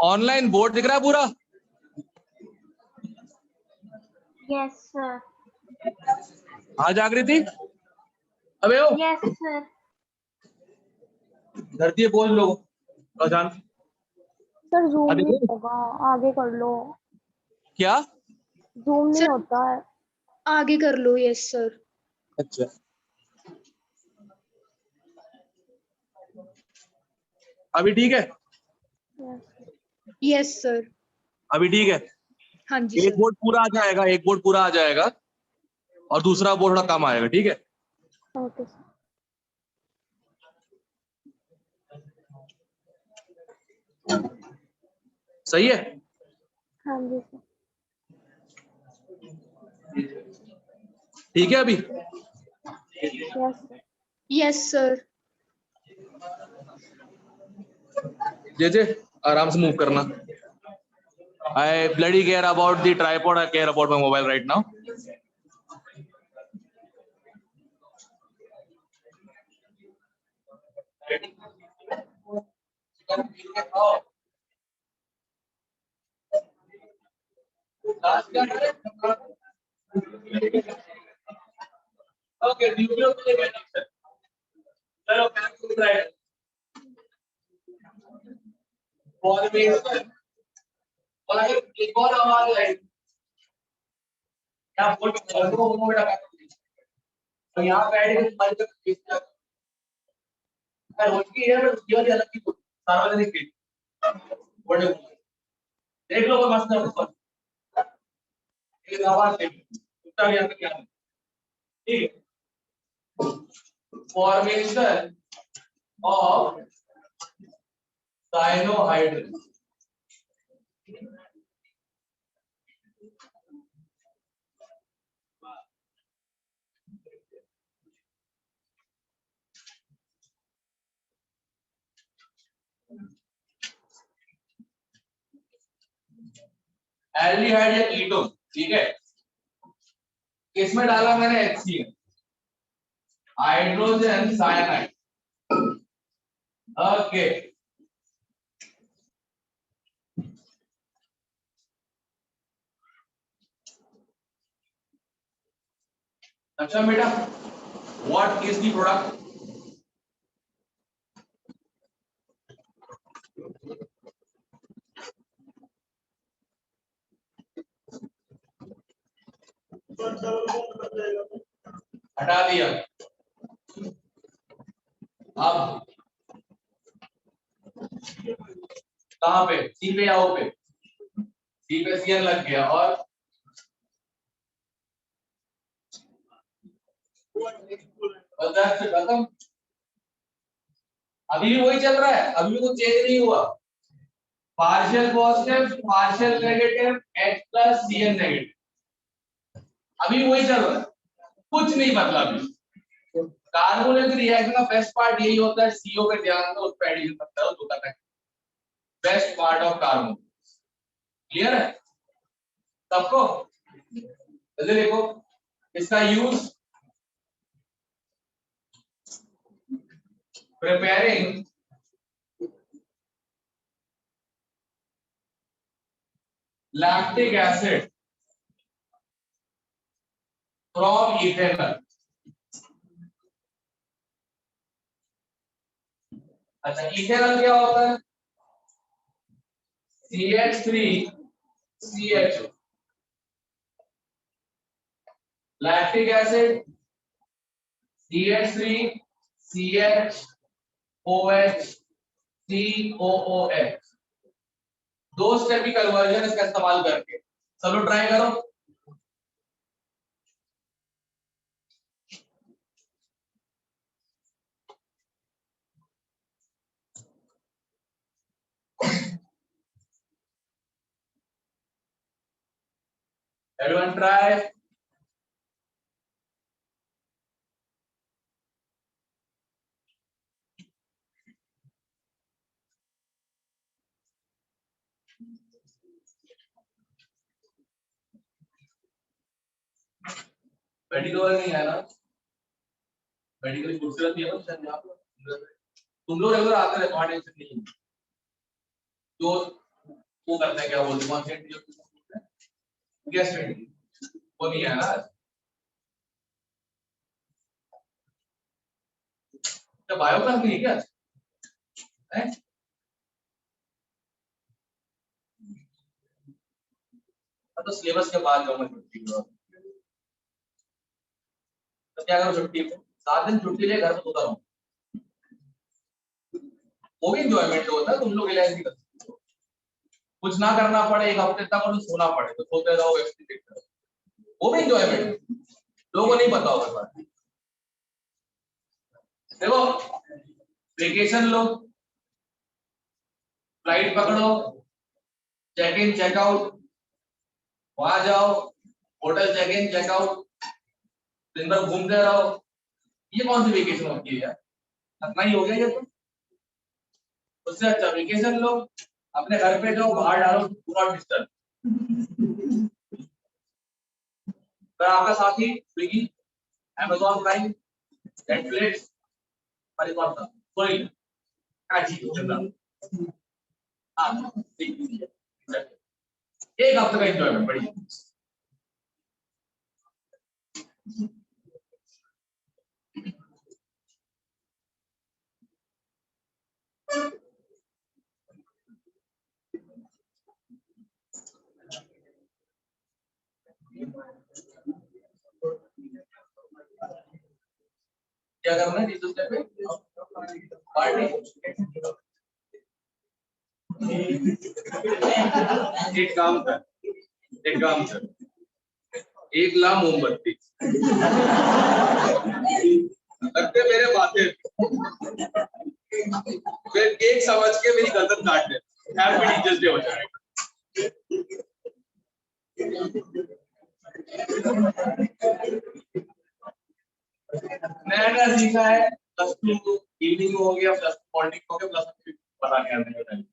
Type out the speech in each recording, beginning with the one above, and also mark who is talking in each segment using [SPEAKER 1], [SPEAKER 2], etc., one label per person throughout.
[SPEAKER 1] Online board दिख रहा है पूरा?
[SPEAKER 2] Yes sir.
[SPEAKER 1] हाँ जागृति, अबे ओ
[SPEAKER 2] यस सर।
[SPEAKER 1] धरती है, बोल लो पहचान।
[SPEAKER 2] सर जूम
[SPEAKER 1] अभी
[SPEAKER 2] नहीं होगा, आगे कर लो।
[SPEAKER 1] क्या?
[SPEAKER 2] जूम नहीं
[SPEAKER 3] सर
[SPEAKER 2] होता है।
[SPEAKER 3] आगे कर लो। Yes sir.
[SPEAKER 1] अच्छा, अभी ठीक है?
[SPEAKER 3] Yes sir.
[SPEAKER 1] अभी ठीक है?
[SPEAKER 3] हाँ जी
[SPEAKER 1] एक
[SPEAKER 3] सर।
[SPEAKER 1] बोर्ड पूरा आ जाएगा, एक बोर्ड पूरा आ जाएगा और दूसरा बोर्ड थोड़ा कम आएगा, ठीक है?
[SPEAKER 2] Okay sir.
[SPEAKER 1] सही है?
[SPEAKER 2] हाँ जी सर।
[SPEAKER 1] ठीक है अभी?
[SPEAKER 2] Yes sir.
[SPEAKER 3] Yes sir.
[SPEAKER 1] जे आराम से मूव करना। I bloody care about the tripod. I care about my mobile right now. Okay, चलो और एक और आवाज आई, क्या बोल बेटा, तो यहाँ पे ऐड कर रोज की है, ये वाली अलग की सार्वजनिक की बड़े देख लो, मस्त है ऊपर एक आवाज है, उसका भी आपका क्या है, ठीक है? Formation of cyanohydrin. एल्डिहाइड या कीटोन, ठीक है? इसमें डाला मैंने HCl, हाइड्रोजन साइनाइड। ओके, अच्छा बेटा, व्हाट इज द प्रोडक्ट? हटा दिया। अब कहां पे? सी पे या ओ पे? सी पे CN लग गया और बस खत्म। अभी भी वही चल रहा है, अभी भी कुछ चेंज नहीं हुआ। Partial positive, partial negative, H plus CN negative, अभी वही चल रहा है, कुछ नहीं बदला अभी। कार्बोनिल रिएक्शन का बेस्ट पार्ट यही होता है, CO पे ध्यान दो, उस पे एडिशन करता है, तो करना है best part of carbon. Clear है सबको? जल्दी देखो इसका use, preparing lactic acid from ethanol. अच्छा, इथेनॉल क्या होता है? CH3CHO, लैक्टिक एसिड CH3CHOH, दो स्टेप की कन्वर्जन इसका इस्तेमाल करके। सब लोग ट्राई करो। Everyone try. मेडिकल नहीं है ना, मेडिकल खूबसूरत है ना शायद यहाँ पर। तुम लोग रेगुलर आते रहे, तुम्हारा टेंशन नहीं है। जो वो करते हैं क्या बोलते हैं, कॉन्सेंट जो गेस्ट वो नहीं है ना। क्या बायो क्लास नहीं है क्या है? तो सिलेबस के बाद जाऊंगा छुट्टी के बाद। तो क्या करो छुट्टी में 7 दिन छुट्टी ले घर में सोता रहूं, वो भी इंजॉयमेंट होता है। तुम लोग रिलैक्स नहीं कर सकते हो। कुछ ना करना पड़े, एक हफ्ते तक और सोना पड़े तो सोते रहो, वेब सीरीज देखते रहो, वो भी इंजॉयमेंट। लोगों को नहीं पता होगा बात। देखो वेकेशन लो, फ्लाइट पकड़ो, चेक इन चेक आउट, वहां जाओ, hotel check in check out, दिन भर घूमते रहो, ये कौन सी वेकेशन होती है यार? इतना ही हो गया ये तो। उससे अच्छा वेकेशन लो, अपने घर पे जाओ, बाहर डालो, पूरा डिस्टर्ब। पर आपका साथी स्विगी, अमेजॉन प्राइम, नेटफ्लिक्स, और एक और था कोई काची चंदा। हाँ ठीक है। एक हफ्ते का एंजॉयमेंट बढ़िया। क्या करना है टीचर्स डे पे? पार्टी। एक काम कर, एक काम कर, 1 लाख मोमबत्ती लगते मेरे बातें, फिर केक समझ के मेरी गर्दन काट दे, हैप्पी टीचर्स डे हो जाएगा। मैंने सीखा है +2 इवनिंग हो गया, +2 मॉर्निंग हो गया, +2 पता नहीं आने का टाइम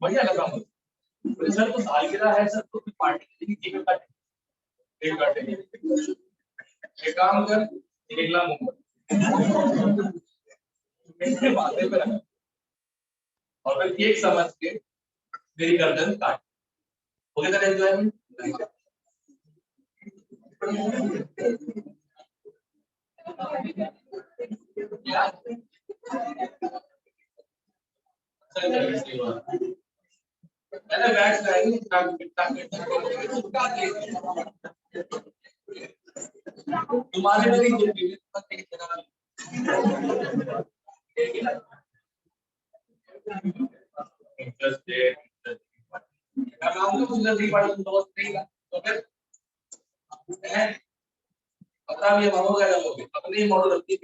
[SPEAKER 1] बढ़िया लगा मुझे। सर तो सालगिरह है सर, तो पार्टी के लिए केक काटे, केक काटे। एक काम कर, 1 लाख मोमबत्ती मेरे माथे पे रखा और फिर केक समझ के मेरी गर्दन काट। हो गया तेरा एंजॉयमेंट। मैंने बैठ लाइन तुम्हारे मेरी जिंदगी इंटरेस्ट है। दोस्त नहीं था तो फिर पता भी हो गया लोगे अपने ही मॉडल रखती है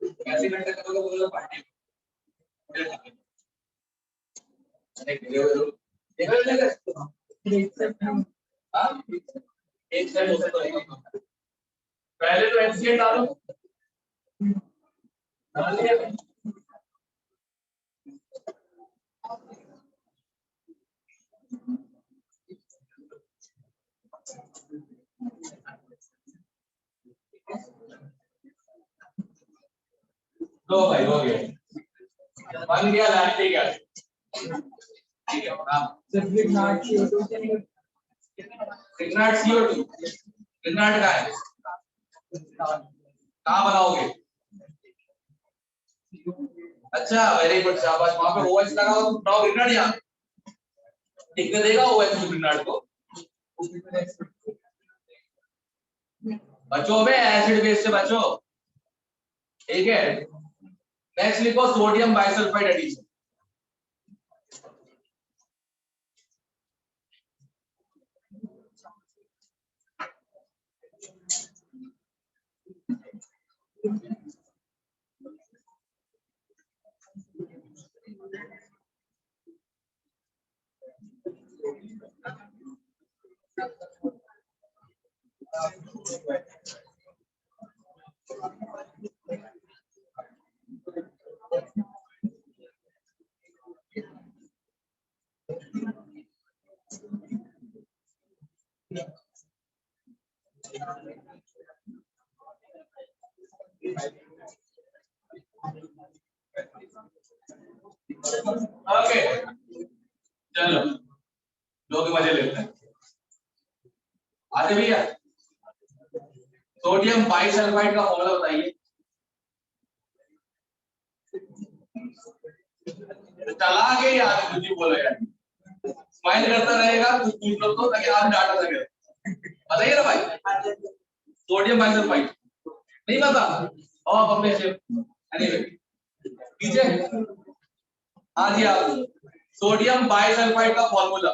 [SPEAKER 1] कैसे घंटे करोगे बोलो पार्टी एक सेट हो सकता है। पहले तो एमसीए डालो, डाल दिया। लो भाई हो गया, बन गया लैक्टिक एसिड। ठीक है हाँ लिग्नाइट CO2, लिग्नाइट का है कहाँ बनाओगे? अच्छा वेरी गुड शाबाश, वहां पे OH लगा हुआ बनाओ लिग्नाइट। यहाँ लिखने देगा OH लिग्नाइट को? बचो बे, एसिड बेस से बचो। ठीक है नेक्स्ट लिखो सोडियम बाइसल्फाइड एडिशन। बाइसल्फाइड का फॉर्मूला बताइए। चला के यार कुछ ही बोलो यार, स्माइल करता रहेगा कुछ पूछ लो तो ताकि आप डाटा सके। बताइए ना भाई, सोडियम बाइसल्फाइड नहीं पता और अपने से एनीवे कीजिए। हाँ जी आप सोडियम बाइसल्फाइड का फॉर्मूला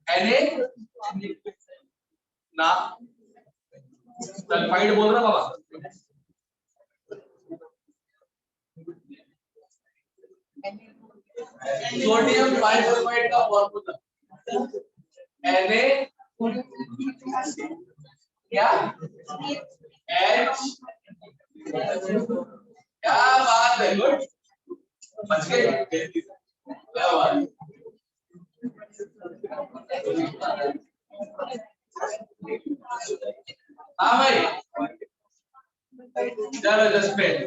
[SPEAKER 1] Na ना सल्फाइड बोल रहा बाबा, सोडियम बाइसल्फाइड का फॉर्मूला Na क्या H, क्या बात है, गुड बच गए, क्या बात। हाँ भाई चलो Jaspreet,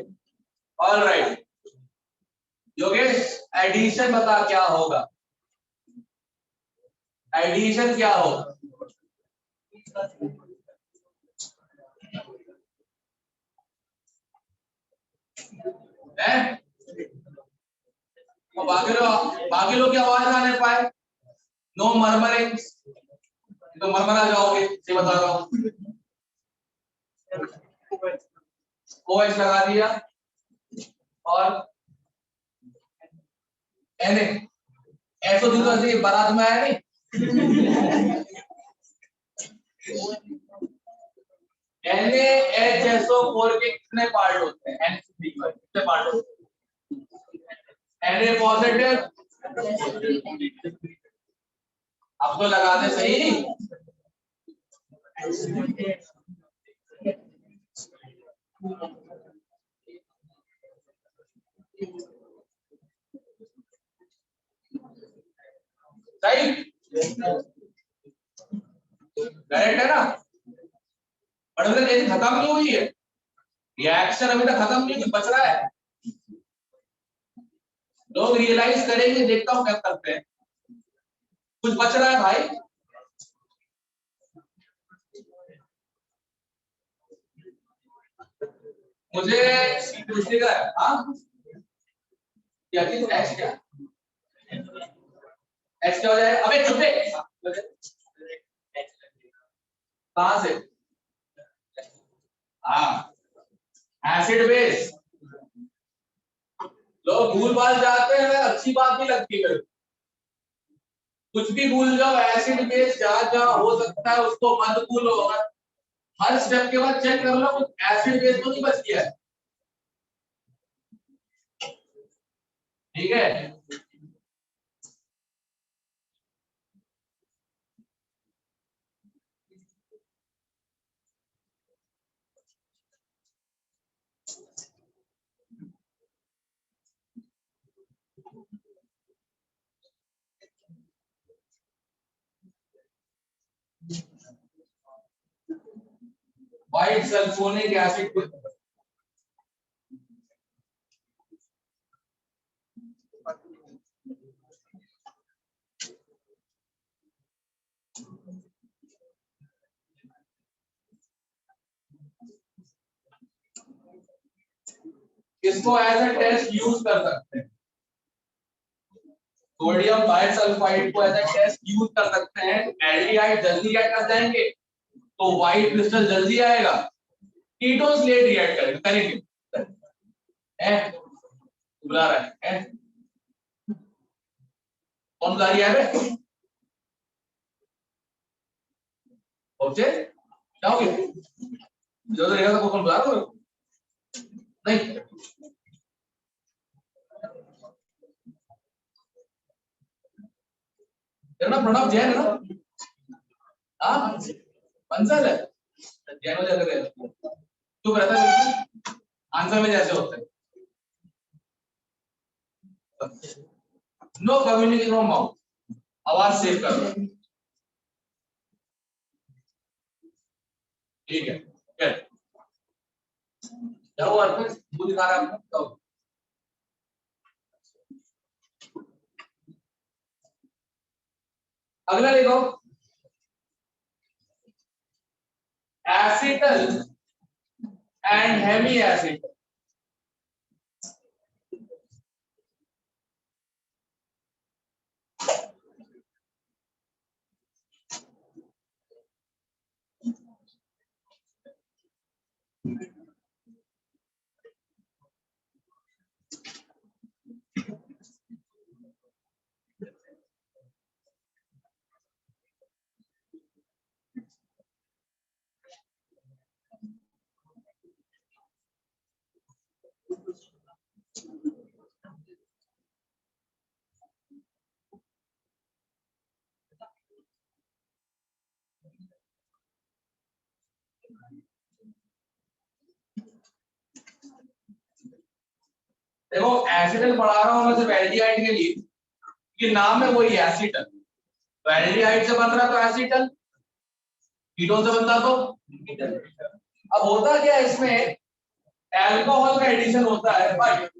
[SPEAKER 1] all right. Yogesh addition बता क्या होगा, एडिशन क्या होगा? है और बाकी लोग की आवाज ना आने पाए, नो मरमरिंग, तो मरमरा जाओगे ये बता रहा हूँ। OH लगा दिया और Na ऐसो दूसरा से बारात में आया नहीं NaHSO4 के कितने पार्ट होते हैं? N3 कितने पार्ट होते हैं? Na पॉजिटिव, अब तो लगा दे सही, सही करेक्ट है ना? और अभी तक ऐसी खत्म नहीं हुई है, रिएक्शन अभी तक खत्म नहीं हुई, बच रहा है। लोग रियलाइज करेंगे, देखता हूं क्या करते हैं, कुछ बच रहा है भाई। मुझे पूछने का है, हाँ क्या चीज एक्स क्या एक्स क्या हो जाएगा? अबे चुपे, कहां से? हाँ एसिड बेस, लोग भूल भाल जाते हैं, अच्छी बात नहीं लगती मेरे को। कुछ भी भूल जाओ, एसिड बेस जहां जहां हो सकता है उसको मत भूलो। हर स्टेप के बाद चेक कर लो कुछ एसिड बेस तो नहीं बच गया है, ठीक है? व्हाइट सल्फोनिक एसिड को इसको एज ए टेस्ट यूज कर सकते हैं, सोडियम बाइसल्फाइड को एज ए टेस्ट यूज कर सकते हैं। एल्डिहाइड जल्दी रिएक्ट कर जाएंगे तो व्हाइट क्रिस्टल जल्दी आएगा, कीटोन्स लेट रिएक्ट करेंगे। है बुला रहा है कौन बुला रही है? ओके जाओगे जो रहेगा तो कौन बुला रहा हो? नहीं तेरा नाम प्रणव जैन है ना? हाँ बंसल है, जैन हो जाकर चुप रहता है, आंसर में जैसे होते हैं। नो कम्युनिकेशन फ्रॉम माउथ, आवाज सेव कर लो, ठीक है? फिर जाओ और फिर मुझे दिखा रहा है आपको, अगला देखो acetal and hemiacetal. देखो एसिटल पढ़ा रहा हूं मैं सिर्फ एल्डिहाइड के लिए कि नाम है वही एसिटल, तो एल्डिहाइड से बन रहा तो एसिटल, कीटोन से बनता तो कीटोन। अब होता क्या है इसमें, अल्कोहल का एडिशन होता है but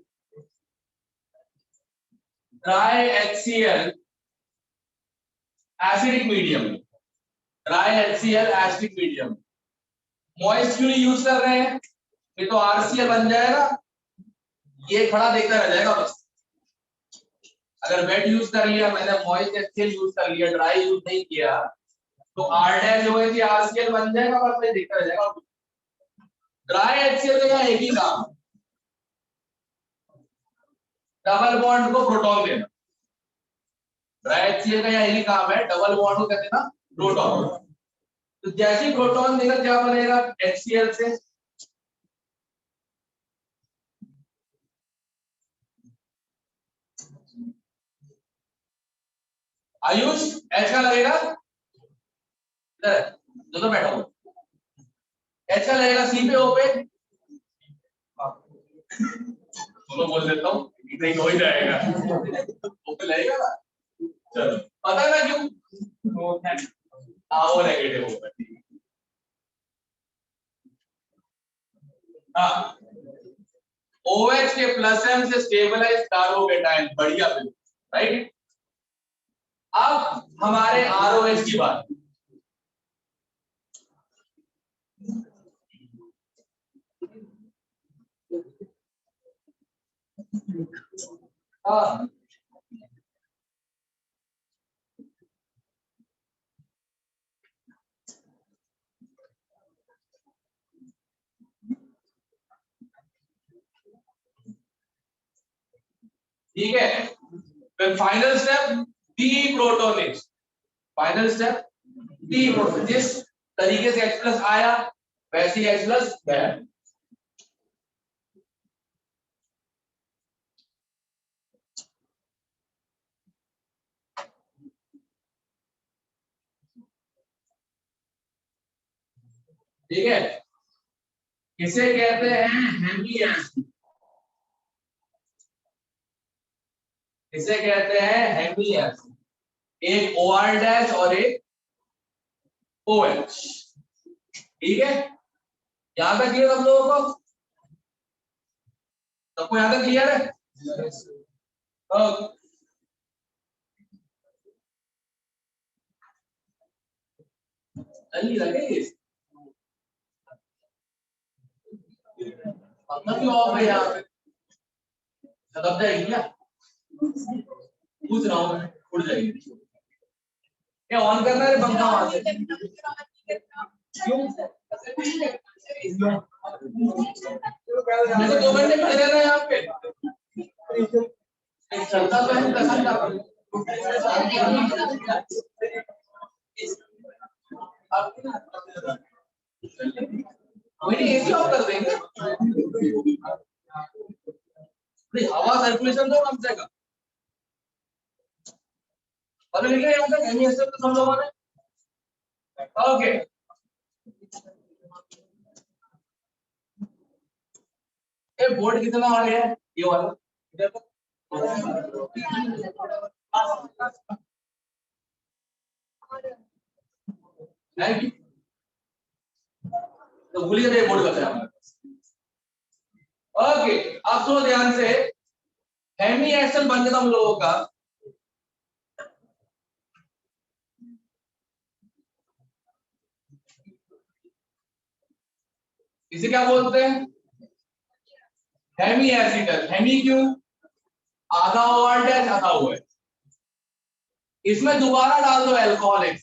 [SPEAKER 1] dry HCl acidic medium, dry HCl acidic medium. Moist क्यों यूज कर रहे हैं, ये तो RCl बन जाएगा, ये खड़ा देखता रह जाएगा बस। अगर वेट यूज कर लिया मैंने, मॉइस्ट HCl यूज कर लिया, ड्राई यूज नहीं किया, तो R डैश जो है कि RCl बन जाएगा, बस ये देखता रह जाएगा। ड्राई HCl का एक ही काम, डबल बॉन्ड को प्रोटॉन देना। ड्राई HCl का यही काम है, डबल बॉन्ड को कहते हैं ना प्रोटॉन। तो जैसे ही प्रोटॉन देगा क्या बनेगा HCl से, आयुष H का लगेगा, जो तो बैठा हो, H का लगेगा C पे, O पे, तो बोल देता हूँ नहीं हो ही जाएगा, O पे लगेगा ना। चलो पता है ना क्यों, हाँ वो नेगेटिव होगा। हाँ OH के प्लस M से स्टेबलाइज कार्बोकेटायन, बढ़िया बिल्कुल राइट। अब हमारे ROH की बात, हाँ ठीक है, फिर final step deprotonate, final step deprotonate. जिस तरीके से H प्लस आया वैसे ही H प्लस गया। ठीक है, इसे कहते हैं हेमी एसिड, इसे कहते हैं हेमी एसिड, एक OR डैश और एक OH। ठीक है, यहां तक क्लियर हम लोगों को, सबको यहां तक क्लियर है? ओके जल्दी लगे पंखा क्यों ऑफ है यहाँ पे, दब जाएगी क्या, पूछ रहा हूँ, उड़ जाएगी क्या, ऑन करना है पंखा वहां से क्यों, मुझे 2 घंटे खड़े रहना है यहाँ पे, चलता तो है कसम का, कोई नहीं एसी ऑफ कर देंगे, हवा सर्कुलेशन तो कम से कम पता नहीं यहाँ तक एमी एसिड तो हम लोगों ने। ओके ये बोर्ड कितना आ गया है, ये वाला इधर तक नहीं, तो भूलिए ये बोर्ड बचा है। ओके अब सुनो ध्यान से, हेमी एसिड बन गया हम लोगों का, इसे क्या बोलते हैं? Hemy acetal. हेमी क्यों? आधा हुआ डैश आधा हुआ है। इसमें दोबारा डाल दो अल्कोहल एक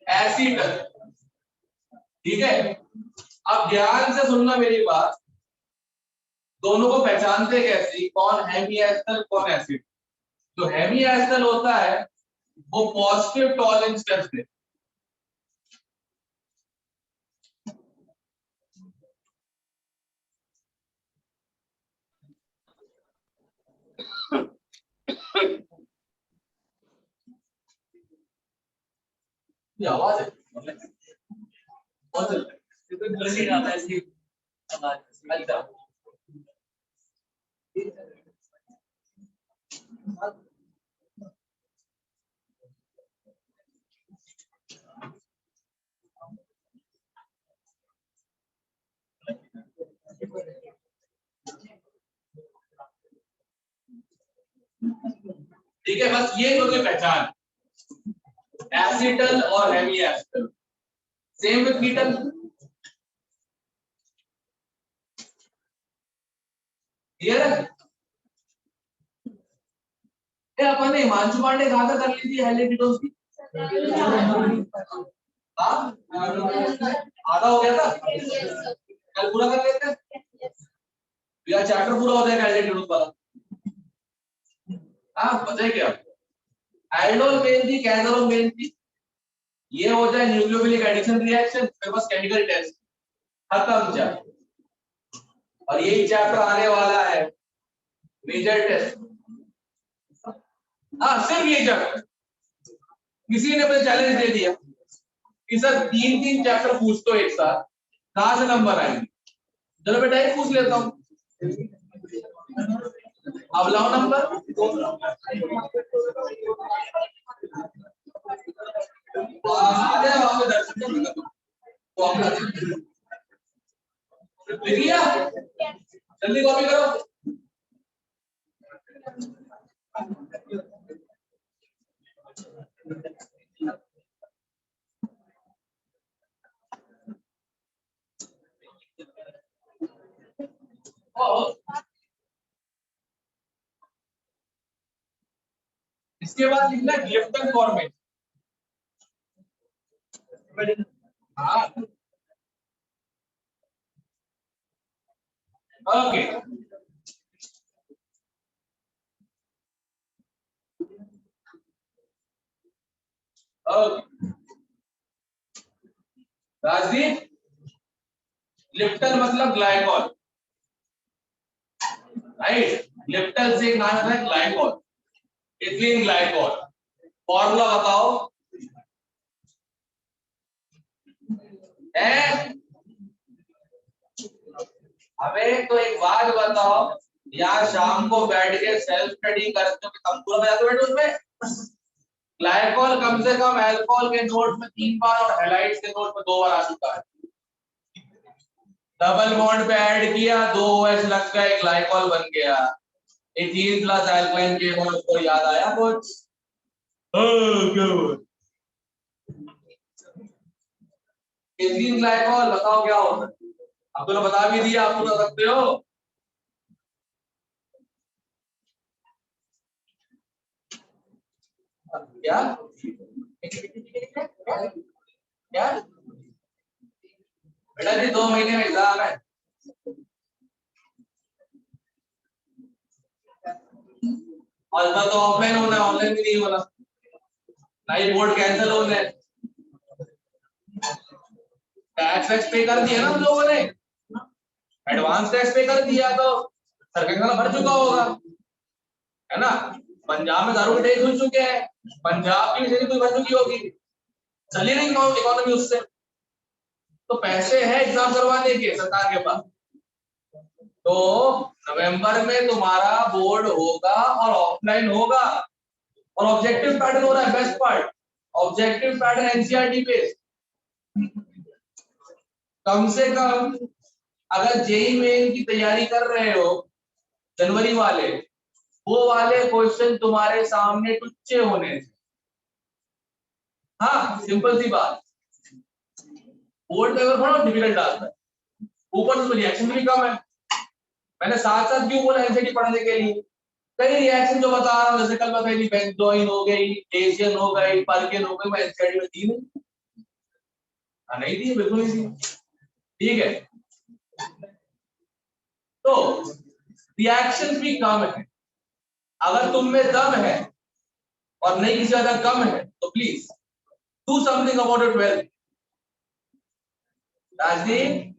[SPEAKER 1] एसिटल। ठीक है, अब ध्यान से सुनना मेरी बात। दोनों को पहचानते कैसे, कौन हेमी एसिटल कौन एसिड? जो हेमी एसिटल होता है वो पॉजिटिव टॉलेंस टेस्ट है। ये आवाज है बहुत जल्दी आता है इसकी आवाज। अच्छा ठीक है, बस ये दोनों की पहचान, एसिटल और hemiacetal. Same with ketone. Clear है? ये अपन ने हिमांशु पांडे कहा था कर ली थी हेलिकिटोस की। हाँ आधा हो गया था, कल पूरा कर लेते हैं या चैप्टर पूरा हो जाएगा हेलिकिटोस वाला। हाँ पता है क्या, एल्डोल मेन थी, कैजोल मेन थी, ये हो जाए न्यूक्लियोफिलिक एडिशन रिएक्शन, फिर बस केमिकल टेस्ट खत्म जा। और यही चैप्टर आने वाला है मेजर टेस्ट। हाँ सिर्फ ये चैप्टर। किसी ने मुझे चैलेंज दे दिया कि सर 3-3 चैप्टर पूछ दो एक साथ, कहां से नंबर आएंगे? चलो बेटा एक पूछ लेता हूँ, अब लाओ नंबर। लिखिए जल्दी कॉपी करो। इसके बाद लिखना ग्लिप्टन फॉर्मेट। हाँ ओके ओके राजदीप, ग्लिप्टन मतलब ग्लाइकॉल, राइट? ग्लिप्टन से एक नाम है ग्लाइकॉल, इथिलीन ग्लाइकॉल। फॉर्मूला बताओ। हमें तो एक बात बताओ यार, शाम को बैठ के सेल्फ स्टडी करते हो कि तुम पूरा बजाते बैठो उसमें। ग्लाइकॉल कम से कम अल्कोहल के नोट में 3 बार और हैलाइड्स के नोट में 2 बार आ चुका है। डबल बॉन्ड पे ऐड किया, 2 OH लग गए, ग्लाइकॉल बन गया। एथीन प्लस एल्काइन के होल को याद आया कुछ? एथीन ग्लाइकॉल बताओ क्या होता है? आपको तो बता भी दिया, आप बता सकते हो। क्या क्या बेटा जी 2 महीने में एग्जाम है, और इतना तो ऑफलाइन होना है, ऑनलाइन भी नहीं होना। नहीं बोर्ड कैंसिल होने, टैक्स पे कर दिया ना हम लोगों ने, एडवांस टैक्स पे कर दिया तो सरकार भर चुका होगा, है ना? पंजाब में दारू के टैक्स खुल चुके हैं, पंजाब की भी भर चुकी होगी, चली नहीं इकोनॉमी उससे। तो पैसे हैं एग्जाम करवाने के सरकार के पास। तो नवंबर में तुम्हारा बोर्ड होगा और ऑफलाइन होगा, और ऑब्जेक्टिव पैटर्न हो रहा है। Best part, objective pattern NCERT पे। कम से कम अगर जेई मेन की तैयारी कर रहे हो जनवरी वाले, वो वाले क्वेश्चन तुम्हारे सामने टुच्चे होने चाहिए। हाँ सिंपल सी बात, बोर्ड पेपर थोड़ा डिफिकल्ट आता है, ऊपर से रिएक्शन भी कम है। मैंने साथ साथ क्यों बोला एनसीटी पढ़ने के लिए, कई रिएक्शन जो बता रहा हूँ, जैसे कल बताई बेंजोइन हो गई, एशियन हो गई, पर्किन हो गई, मैं एनसीटी में दी नहीं। नहीं दी, बिल्कुल नहीं दी। ठीक है, तो रिएक्शन भी कम है। अगर तुम में दम है और नहीं किसी ज्यादा कम है तो please do something about it well. Rajdeep,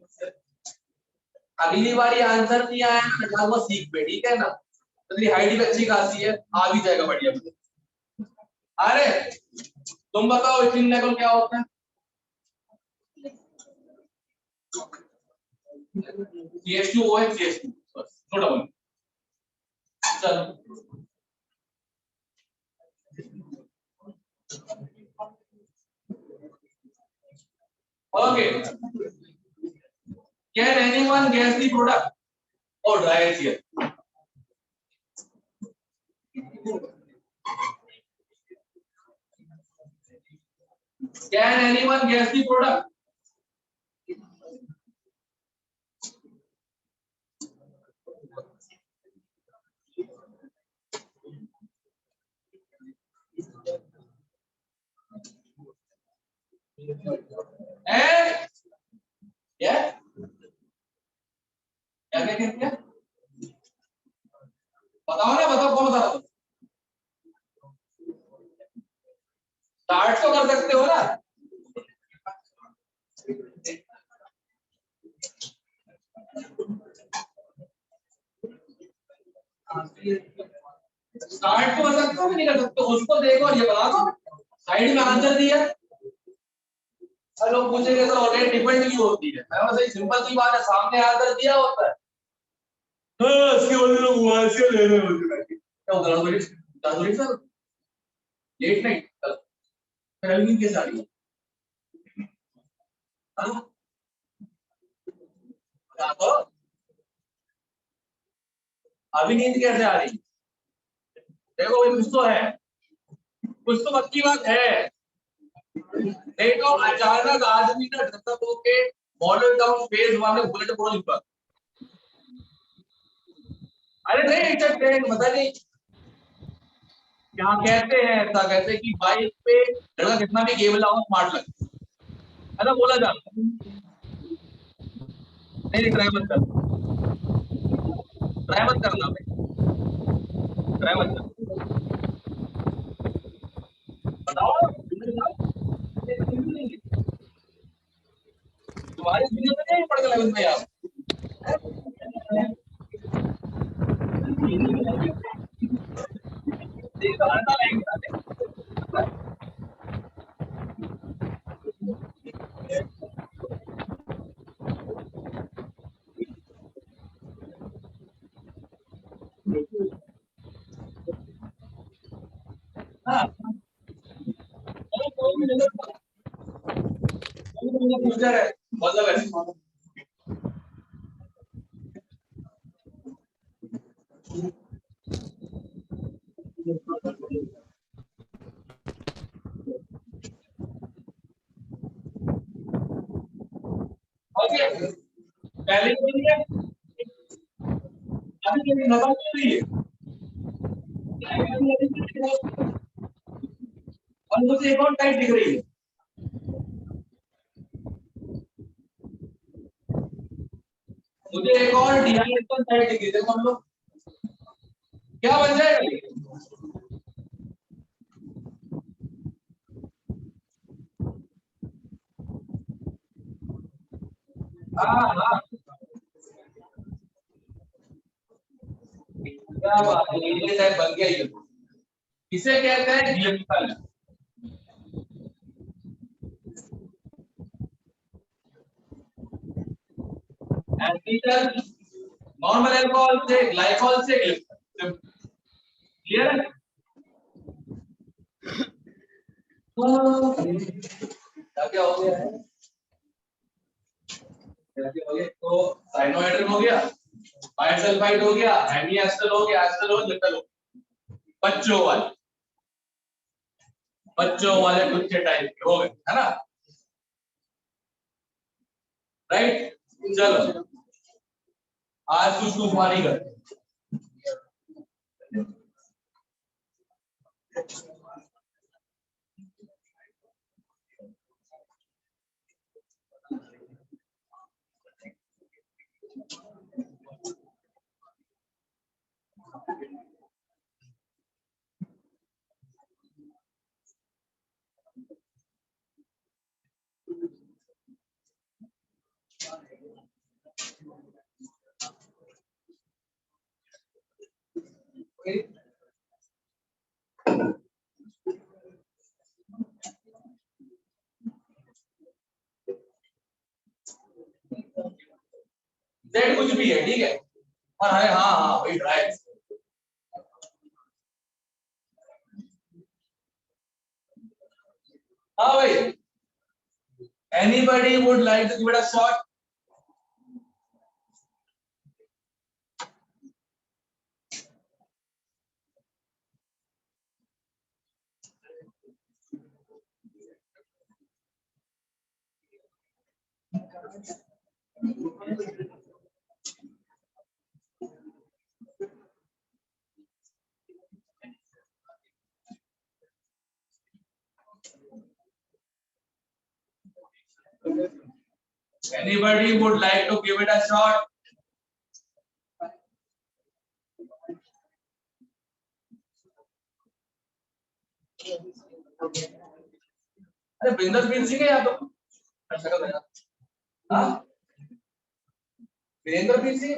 [SPEAKER 1] अगली बार आंसर नहीं आया ना, वो सीख पे, ठीक है ना? तो तेरी हाइट भी अच्छी खासी है, आ भी जाएगा बढ़िया। अरे तुम बताओ स्पिन लेवल क्या होता है? CH2OH CH2, no double. चलो okay, can anyone guess the product? और ड्राई है here. Can anyone guess the product? And yeah, क्या कहते हैं? बताओ ना, बताओ कौन बता रहा है? स्टार्ट तो कर सकते हो ना? स्टार्ट तो कर सकते हो, नहीं कर सकते? उसको देखो और ये बता दो, साइड में आंसर दिया। लोग पूछेंगे सर ऑलरेडी डिपेंड क्यों होती है? मैं सही सिंपल सी बात है, सामने आंसर दिया होता है। हाँ, इसके बाद लोग वहां से ले रहे होते हैं। क्या होगा थोड़ी सर, लेट नाइट ट्रैवलिंग के साथ तो अभी नींद कैसे आ रही? देखो भाई, कुछ तो है, कुछ तो पक्की बात है। देखो अचानक आदमी का ड्रेसअप होके मॉडल टाउन फेज वाले बुलेट प्रूफ पर, अरे नहीं इट्स अ ट्रेंड, पता नहीं क्या कहते हैं, ऐसा कहते हैं कि बाइक पे लड़का कितना भी केबल हो स्मार्ट लगता है, ऐसा बोला जाता है। नहीं ट्राई मत कर, ट्राई मत करना भाई, ट्राई मत कर, बताओ तुम्हारी दुनिया में नहीं पड़ गया में यार। देखो हल्का लगेगा। हाँ कोई भी फ्यूचर है, मतलब ऐसे ओके, पहले दिन है अभी ये नजर नहीं है और मुझे एक और टाइप दिख रही है, मुझे एक और डिहाइड्रेशन टाइप दिख रही है। देखो हम लोग क्या बन जाएगा? हाँ हाँ, क्या बात है, ये टाइप बन गया ये। इसे कहते हैं ग्लिम्पल। एसिटल नॉर्मल अल्कोहल से, ग्लाइकॉल से ग्लिम्पल, क्लियर है? क्या क्या हो गया है? तो साइनोहाइड्रिन हो गया, बायोसल्फाइड हो गया, हेमिएस्टर हो गया, एस्टर हो गया, हो बच्चों वाले कुछ टाइप के हो गए, है ना? राइट, चलो आज कुछ तूफानी करते हैं। जेड कुछ भी है, ठीक है, और है हाँ हाँ वही ड्राई। हाँ भाई, anybody would like to give it a shot? Anybody would like to give it a shot? अरे वीरेंद्र सिंह है या तो हाँ वीरेंद्र सिंह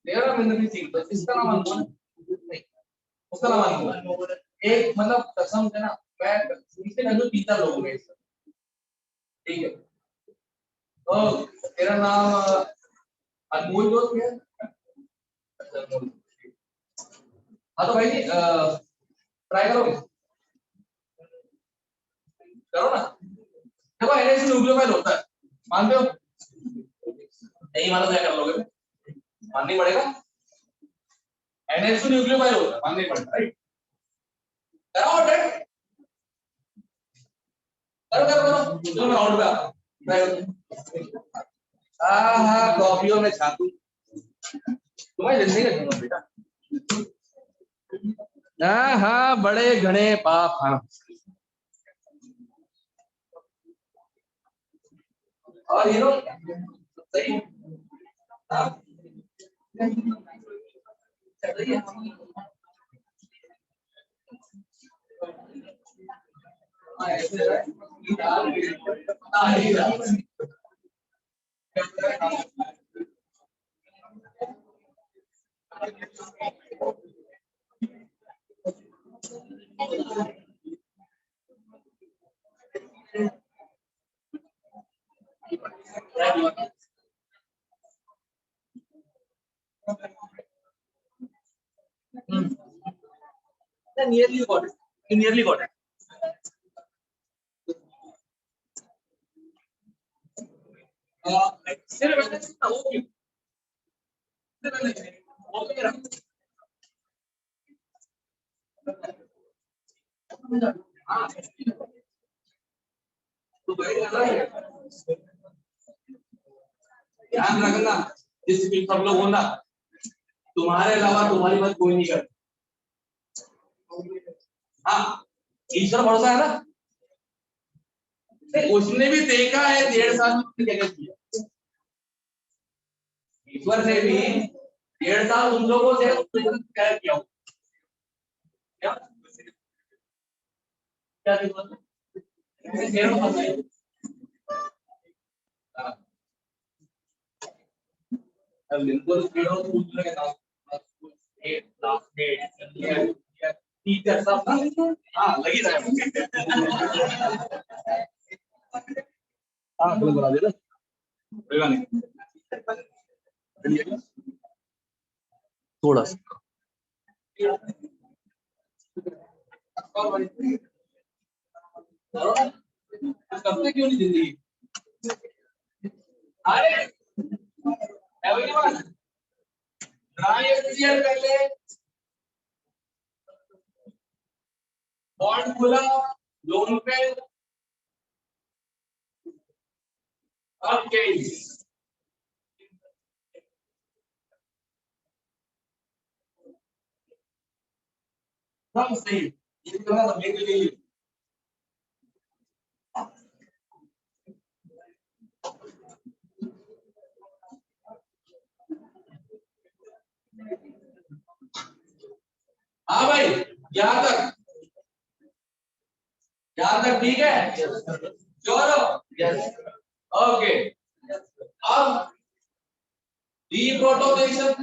[SPEAKER 1] मेरा वीरेंद्र सिंह तो इसका नाम अनमोल नहीं, उसका नाम अनमोल। एक मतलब कसम से ना मैं इससे मैं जो पीता लोग हैं, ठीक है, तो तेरा नाम अनमोल जो है। हाँ तो भाई ट्राई करोगे, करो ना। देखो NH न्यूक्लियोफाइल होता है, मानते हो? नहीं मानो क्या कर लोगे, मानना ही पड़ेगा। NH न्यूक्लियोफाइल होता है, मानना ही पड़ेगा, राइट? कराओ अटेंड, करो करो करो, चलो मैं आउट पे आता हूं। हाँ कॉपियों में छापू तुम्हें जिंदगी रखूंगा बेटा। हाँ बड़े घने पाप, हाँ। और ये लोग सही हाँ सही है। Nearly got it. You nearly got it. ध्यान रखना, जिस सब लोग हो ना, तुम्हारे अलावा तुम्हारी मदद कोई नहीं करता। हाँ ईश्वर भरोसा है ना, उसने भी देखा है 1.5 साल में क्या किया। ईश्वर ने भी 1.5 साल उन लोगों से क्या किया, क्या क्या टीचर सब हाँ लगी रहा हाँ बना दे थोड़ा सा करते क्यों नहीं जिंदगी? अरे एवरीवन ट्राई एचसीएल कर ले, बॉन्ड खुला लोन पे, अब केस सब सही, ये करना सब लेके लिए हाँ भाई, यहाँ तक ठीक है, श्योर हो? Yes, okay. अब डीप्रोटोनेशन,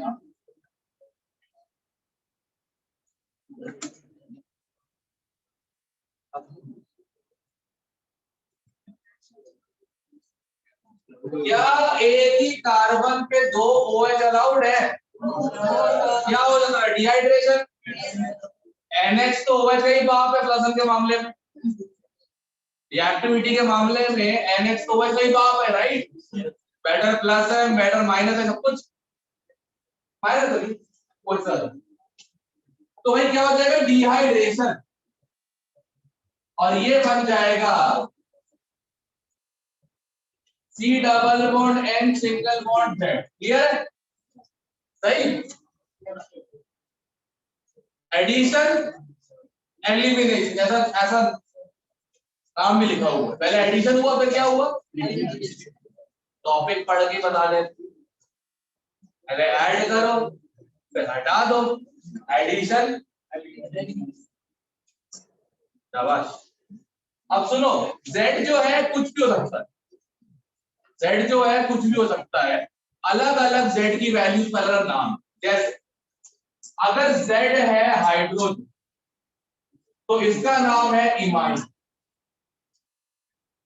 [SPEAKER 1] क्या एक ही कार्बन पे दो OH अलाउड है? क्या हो जाता है? डिहाइड्रेशन। NH तो OH का ही बाप है प्लसन के मामले में, रिएक्टिविटी के मामले में NH तो OH का ही बाप है, राइट? बेटर प्लस है, बेटर माइनस है, सब कुछ माइनस है कोई सर। तो भाई क्या हो जाएगा? डिहाइड्रेशन, और ये बन जाएगा C double bond N single bond Z। Clear है? सही। एडिशन एलिमिनेशन, ऐसा ऐसा नाम भी लिखा हुआ, पहले एडिशन हुआ फिर क्या हुआ? टॉपिक पढ़ के बता दे, पहले ऐड करो फिर हटा दो, एडिशन। शाबाश। अब सुनो, Z जो है कुछ भी हो सकता है, Z जो है कुछ भी हो सकता है, अलग अलग Z की वैल्यूज पर अलग नाम। जैसे अगर Z है हाइड्रोजन तो इसका नाम है इमाइन,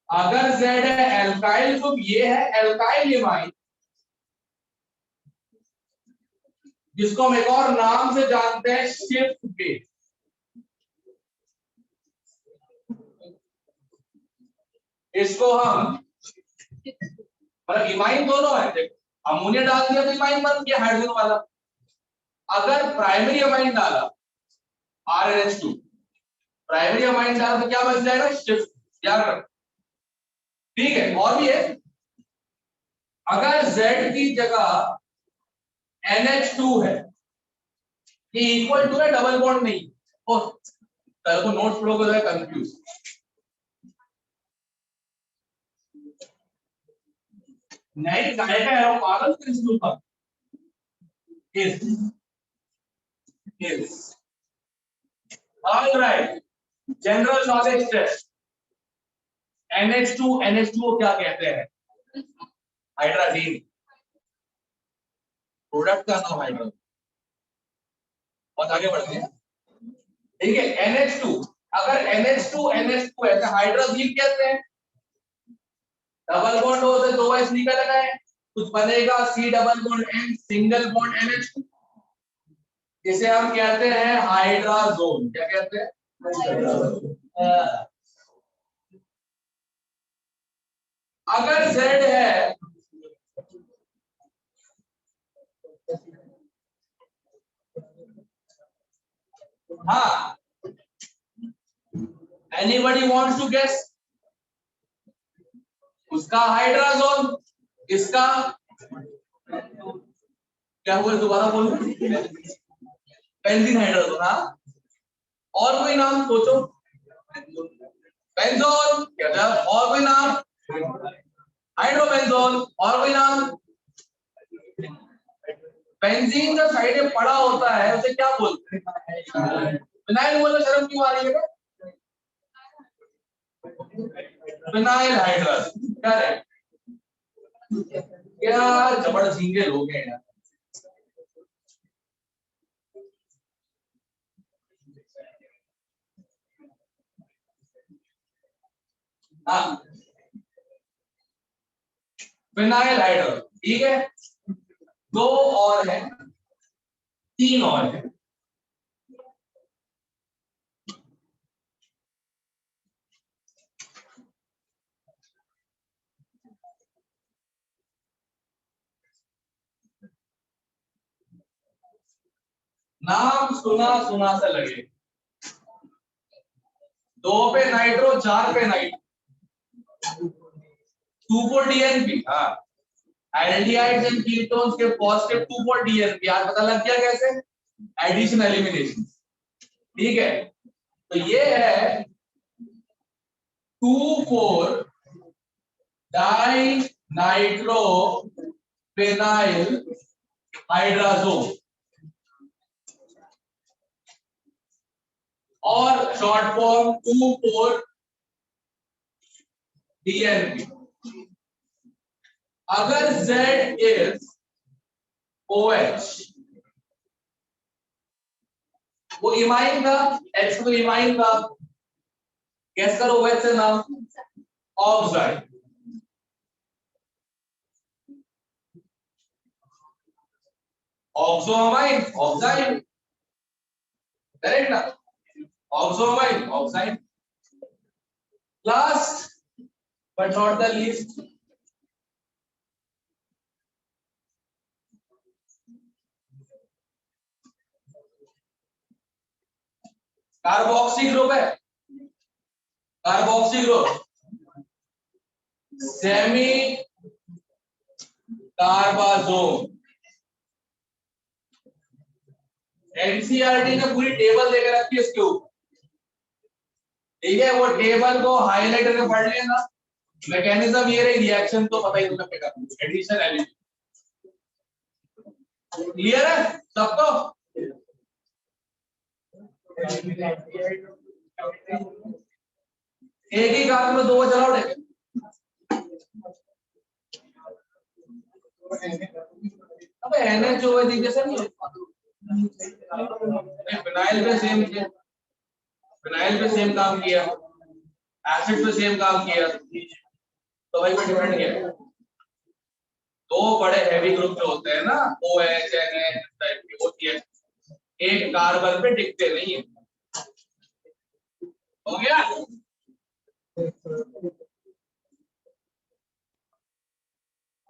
[SPEAKER 1] अगर Z है एल्काइल तो ये है एल्काइल इमाइन, जिसको हम एक और नाम से जानते हैं शिफ्ट बेस। इसको हम मतलब इमाइन दोनों है, देखो अमोनिया डाल दिया तो इमाइन बन गया हाइड्रोजन वाला, अगर प्राइमरी अमाइन डाला RNH2, प्राइमरी अमाइन डाला तो क्या बन जाएगा? शिफ्ट। याद रखो, ठीक है? और भी है, अगर Z की जगह NH2 है, ये इक्वल टू है, डबल बॉन्ड नहीं, ओ कल को नोट्स पढ़ोगे तो कंफ्यूज। नहीं गायका है वो पागल क्रिस्टल पर is all right, general knowledge test. NH2 को क्या कहते हैं? हाइड्राजीन, प्रोडक्ट का नाम हाइड्रोजन। बहुत आगे बढ़ते हैं, ठीक है? NH2, अगर NH2 है तो हाइड्राजीन कहते हैं, डबल बॉन्ड हो तो दो H निकल गए, कुछ बनेगा C double bond N single bond NH2, जिसे हम कहते हैं हाइड्राजोन। क्या कहते हैं? अगर Z है हाँ, एनीबॉडी वांट्स टू गेस? उसका हाइड्राजोन, इसका क्या हुआ? दोबारा बोलो। Benzene hydrazone. हाँ, और कोई नाम सोचो? बेंजोन कहते हैं, और कोई नाम? हाइड्रोबेंजोन, और कोई नाम? बेंजीन जो साइड में पड़ा होता है उसे क्या बोलते हैं? फिनाइल बोलो, शर्म क्यों आ रही है? Phenyl hydrazone, correct. क्या जबड़ झींगे लोग हैं यार। हाँ, फिनाइल हाइड्रोजन, ठीक है। दो और है, तीन और है। नाम सुना सुना सा लगे। 2 पे नाइट्रो, 4 पे नाइट्रो, 2,4 डीएनपी। हाँ, एल्डिहाइड्स एंड कीटोन्स के पॉजिटिव 2,4 डीएनपी। आज पता लग गया कैसे? Addition elimination. ठीक है, तो ये है 2,4 डाई नाइट्रो फेनाइल हाइड्राजोन, और शॉर्ट फॉर्म 2,4 डीएनपी। अगर Z इज OH, वो इमाइन था, H तो इमाइन था, कैसे करो OH से नाम? ऑक्साइड। ऑक्सोअमाइन ऑक्साइड, करेक्ट ना? Oxoamine oxide. Last but not the least, carboxy group है, carboxy group, semicarbazone. NCERT ने पूरी टेबल देकर रखी है इसके ऊपर, ठीक है? वो टेबल को हाईलाइट करके पढ़ लेना। मैकेनिज्म ये रही, रिएक्शन तो पता ही तुम्हें क्या करना, एडिशन एलिमिनेशन। क्लियर है सबको? एक ही कार्बन में 2 चलाओ देखे। अबे NHOH जैसे नहीं है? फिनाइल पे सेम किया, फिनाइल पे सेम काम किया, एसिड पे सेम काम किया, तो भाई कोई डिफरेंट क्या है? 2 बड़े हैवी ग्रुप जो होते हैं ना, OH NH टाइप के होती है, एक कार्बन पे टिकते नहीं है। हो गया?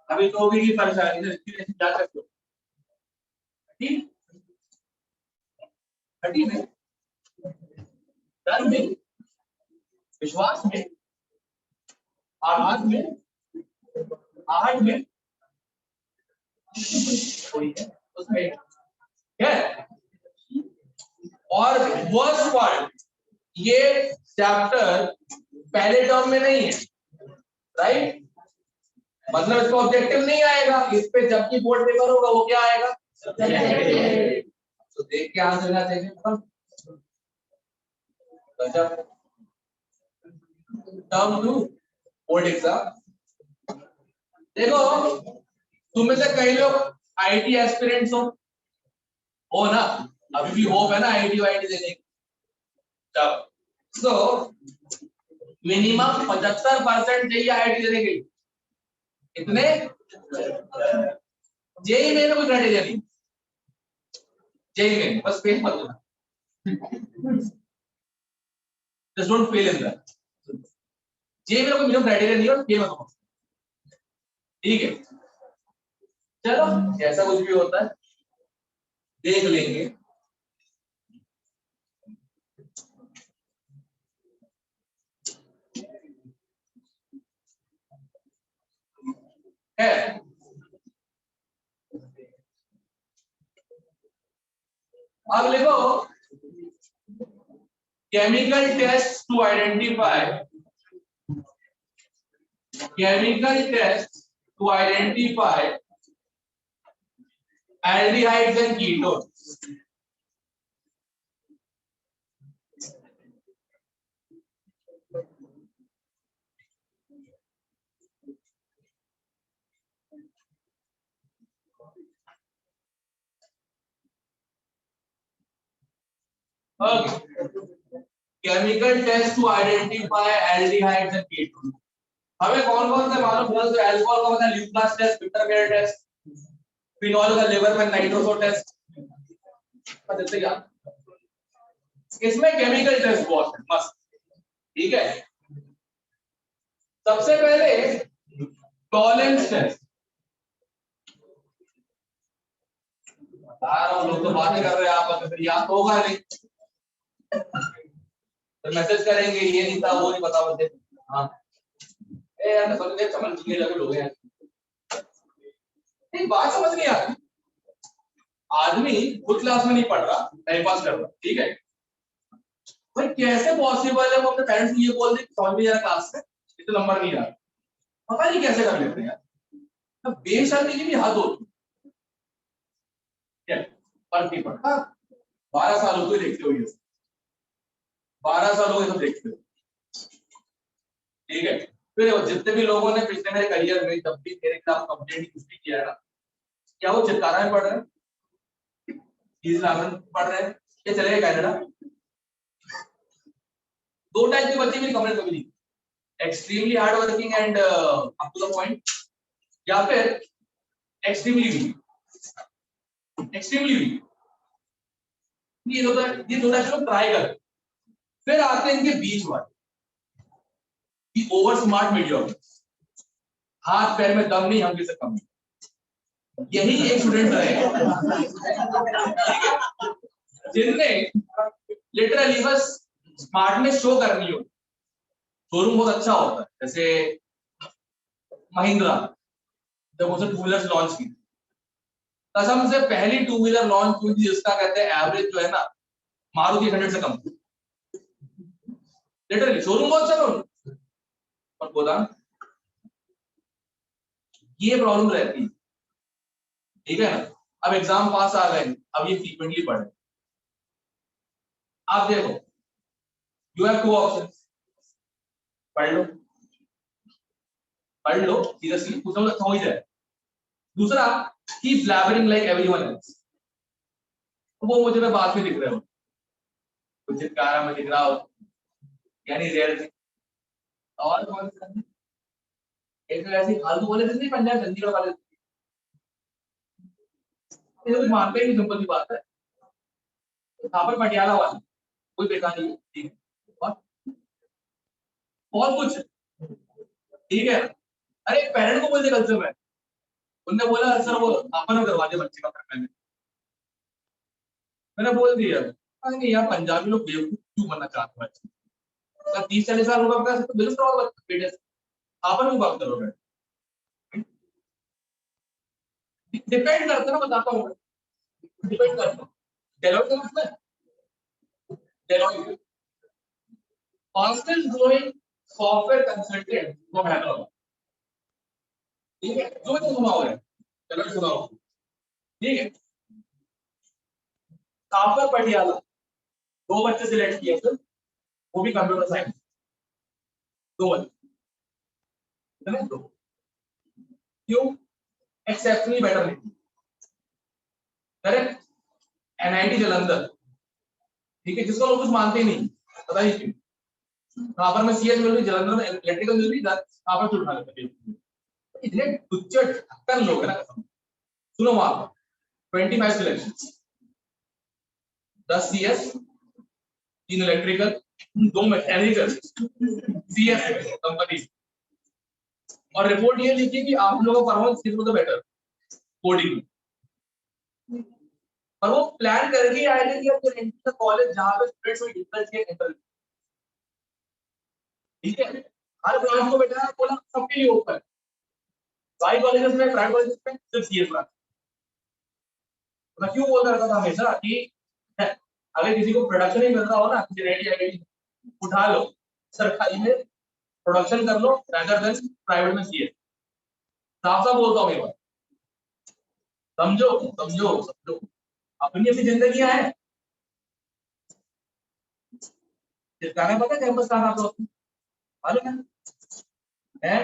[SPEAKER 1] अभी तो भी परेशानी है, जा सकते हो। ठीक, हटी में, डर में, विश्वास में, आघात में, आहट में, कोई है उसमें है। और वर्स्ट पार्ट, ये चैप्टर पहले टर्म में नहीं है, राइट? मतलब इसका ऑब्जेक्टिव नहीं आएगा इस पे, जबकि बोर्ड पेपर होगा वो क्या आएगा? तो देख के आंसर ना चाहिए। Term 2 board exam. देखो, तुम में से कई लोग आईटी एस्पिरेंट्स हो ना, अभी भी होप है ना आईटी वाईटी देने की। तो मिनिमम 75% चाहिए आईटी देने के लिए। कितने? जेई में कोई क्राइटेरिया नहीं, जेई में बस फेल मत होना, just don't fail in that. JEE में कोई मिनिमम क्राइटेरिया नहीं है, फेल मत होना, ठीक है? चलो, जैसा कुछ भी होता है देख लेंगे। है अब लिखो, chemical test to identify, chemical test to identify aldehydes and ketones. Okay. Chemical test to identify aldehydes and ketones. हमें कौन कौन से मालूम? कौन से अल्कोहल का पता है, Lucas test, Victor test, phenol का लिवर में नाइट्रोसो टेस्ट, पता है क्या? इसमें केमिकल टेस्ट बहुत है, मस्त, ठीक है? सबसे पहले टॉलेंस टेस्ट, यार हम लोग तो बातें कर रहे हैं, आप फिर याद तो होगा नहीं, तो मैसेज करेंगे ये नहीं था वो नहीं पता मुझे। हाँ ए यार समझ के लगे लोग हैं, एक बात समझ नहीं आती, आदमी खुद क्लास में नहीं पढ़ रहा, टाइम पास कर रहा, ठीक है भाई, कैसे पॉसिबल है वो अपने पेरेंट्स को ये बोल दे समझ में जरा क्लास में इतना नंबर नहीं आ रहा, पता नहीं कैसे कर लेते हैं यार, तो बेशर्मी की भी हद होती है, फर्क नहीं पड़ता। 12 साल हो गए देखते हो ये, 12 साल हो गए तो देखते हो, ठीक है। फिर जितने भी लोगों ने पिछले मेरे करियर में जब भी मेरे खिलाफ कंप्लेंट कुछ भी किया है ना, क्या वो चित्कारा में पढ़ रहे हैं, पढ़ रहे हैं, ये चले गए कनाडा। दो टाइप के बच्चे मेरी कंप्लेंट कभी नहीं, extremely hard working and up to the point, या फिर एक्सट्रीमली वीक, एक्सट्रीमली वीक, ये थोड़ा सा ट्राई कर, फिर आते हैं इनके बीच वाले ओवर स्मार्ट मीडियम, हाथ पैर में दम नहीं, हम किसे कम नहीं। यही एक स्टूडेंट रहे जिनने लिटरली बस स्मार्टनेस शो करनी हो, शोरूम बहुत अच्छा होता है, जैसे महिंद्रा जब उसने टू व्हीलर लॉन्च की, कसम से पहली टू व्हीलर लॉन्च हुई थी जिसका कहते हैं एवरेज जो है ना मारुति 100 से कम, लिटरली शोरूम बहुत अच्छा था और गोदाम, ये प्रॉब्लम रहती है, ठीक है ना। अब एग्जाम पास आ गए, अब ये फ्रीक्वेंटली पढ़े, आप देखो यू हैव टू ऑप्शंस, पढ़ लो सीरियसली, कुछ ना कुछ हो ही जाए। दूसरा, keep blabbering like everyone else, वो मुझे मैं बात में दिख रहे हो, कुछ चित्कारा में दिख रहा हो, यानी रेयर थिंग। और कौन सा एक ऐसी फालतू वाले नहीं, पंजाब चंडीगढ़ वाले, ये कुछ मानते ही नहीं, सिंपल सी बात है, थापर पटियाला वाले कोई बेकार नहीं है, ठीक है, और कुछ, ठीक है। अरे एक पेरेंट को बोलते कल से मैं, उनने बोला सर वो आपन करवा दे बच्चे का पढ़ने, मैंने बोल दिया नहीं यार पंजाबी लोग बेवकूफ क्यों बनना चाहते हैं, अगर 30-40 साल होगा अपना तो बिल्कुल और बेटे से आपन में बात करोगे, डिपेंड करता है ना, बताता हूँ डिपेंड करता है। डेलोइट का मतलब Deloitte fastest growing software consultant from Hyderabad, ठीक है, जो तो सुना होगा, डेलोइट सुना होगा, ठीक है। थापर पटियाला 2 बच्चे सिलेक्ट किए थे, वो भी कंप्यूटर साइंस, 2 बच्चे, है ना, 2, क्यों, एक्सेप्शनली बेटर नहीं, करेक्ट, एनआईटी जालंधर, ठीक है, जिसको लोग कुछ मानते ही नहीं, पता ही क्यों, वहां पर मैं सीएस मिल रही, जालंधर में इलेक्ट्रिकल मिल रही, वहां पर उठा लेते हैं, इतने टुच्चड़ ढक्कन लोग है ना, सुनो वहां पर 25 selection, 10 CS, 3 electrical, 2 mechanical, CS company, और रिपोर्ट ये लिखी कि आप लोगों का परफॉर्मेंस किस में बेटर कोडिंग, और वो प्लान करके आए थे कि अब एंट्री कॉलेज जहां पे स्टूडेंट्स को डिफरेंस के इंटरव्यू, ठीक है, हर ब्रांच को बेटा बोला सबके लिए ओपन, साई कॉलेजेस में प्राइवेट कॉलेजेस में सिर्फ सीएस ब्रांच, मैं क्यों बोलता रहता था हमेशा कि अगर किसी को प्रोडक्शन ही मिल रहा हो ना, किसी रेडी आईडी उठा लो, सरकारी में प्रोडक्शन कर लो रादर देन प्राइवेट में सीएस, साफ साफ बोलता हूँ ये बात, समझो समझो समझो, अपनी ऐसी जिंदगी है, जिसका पता कैंपस कहाँ था मालूम है,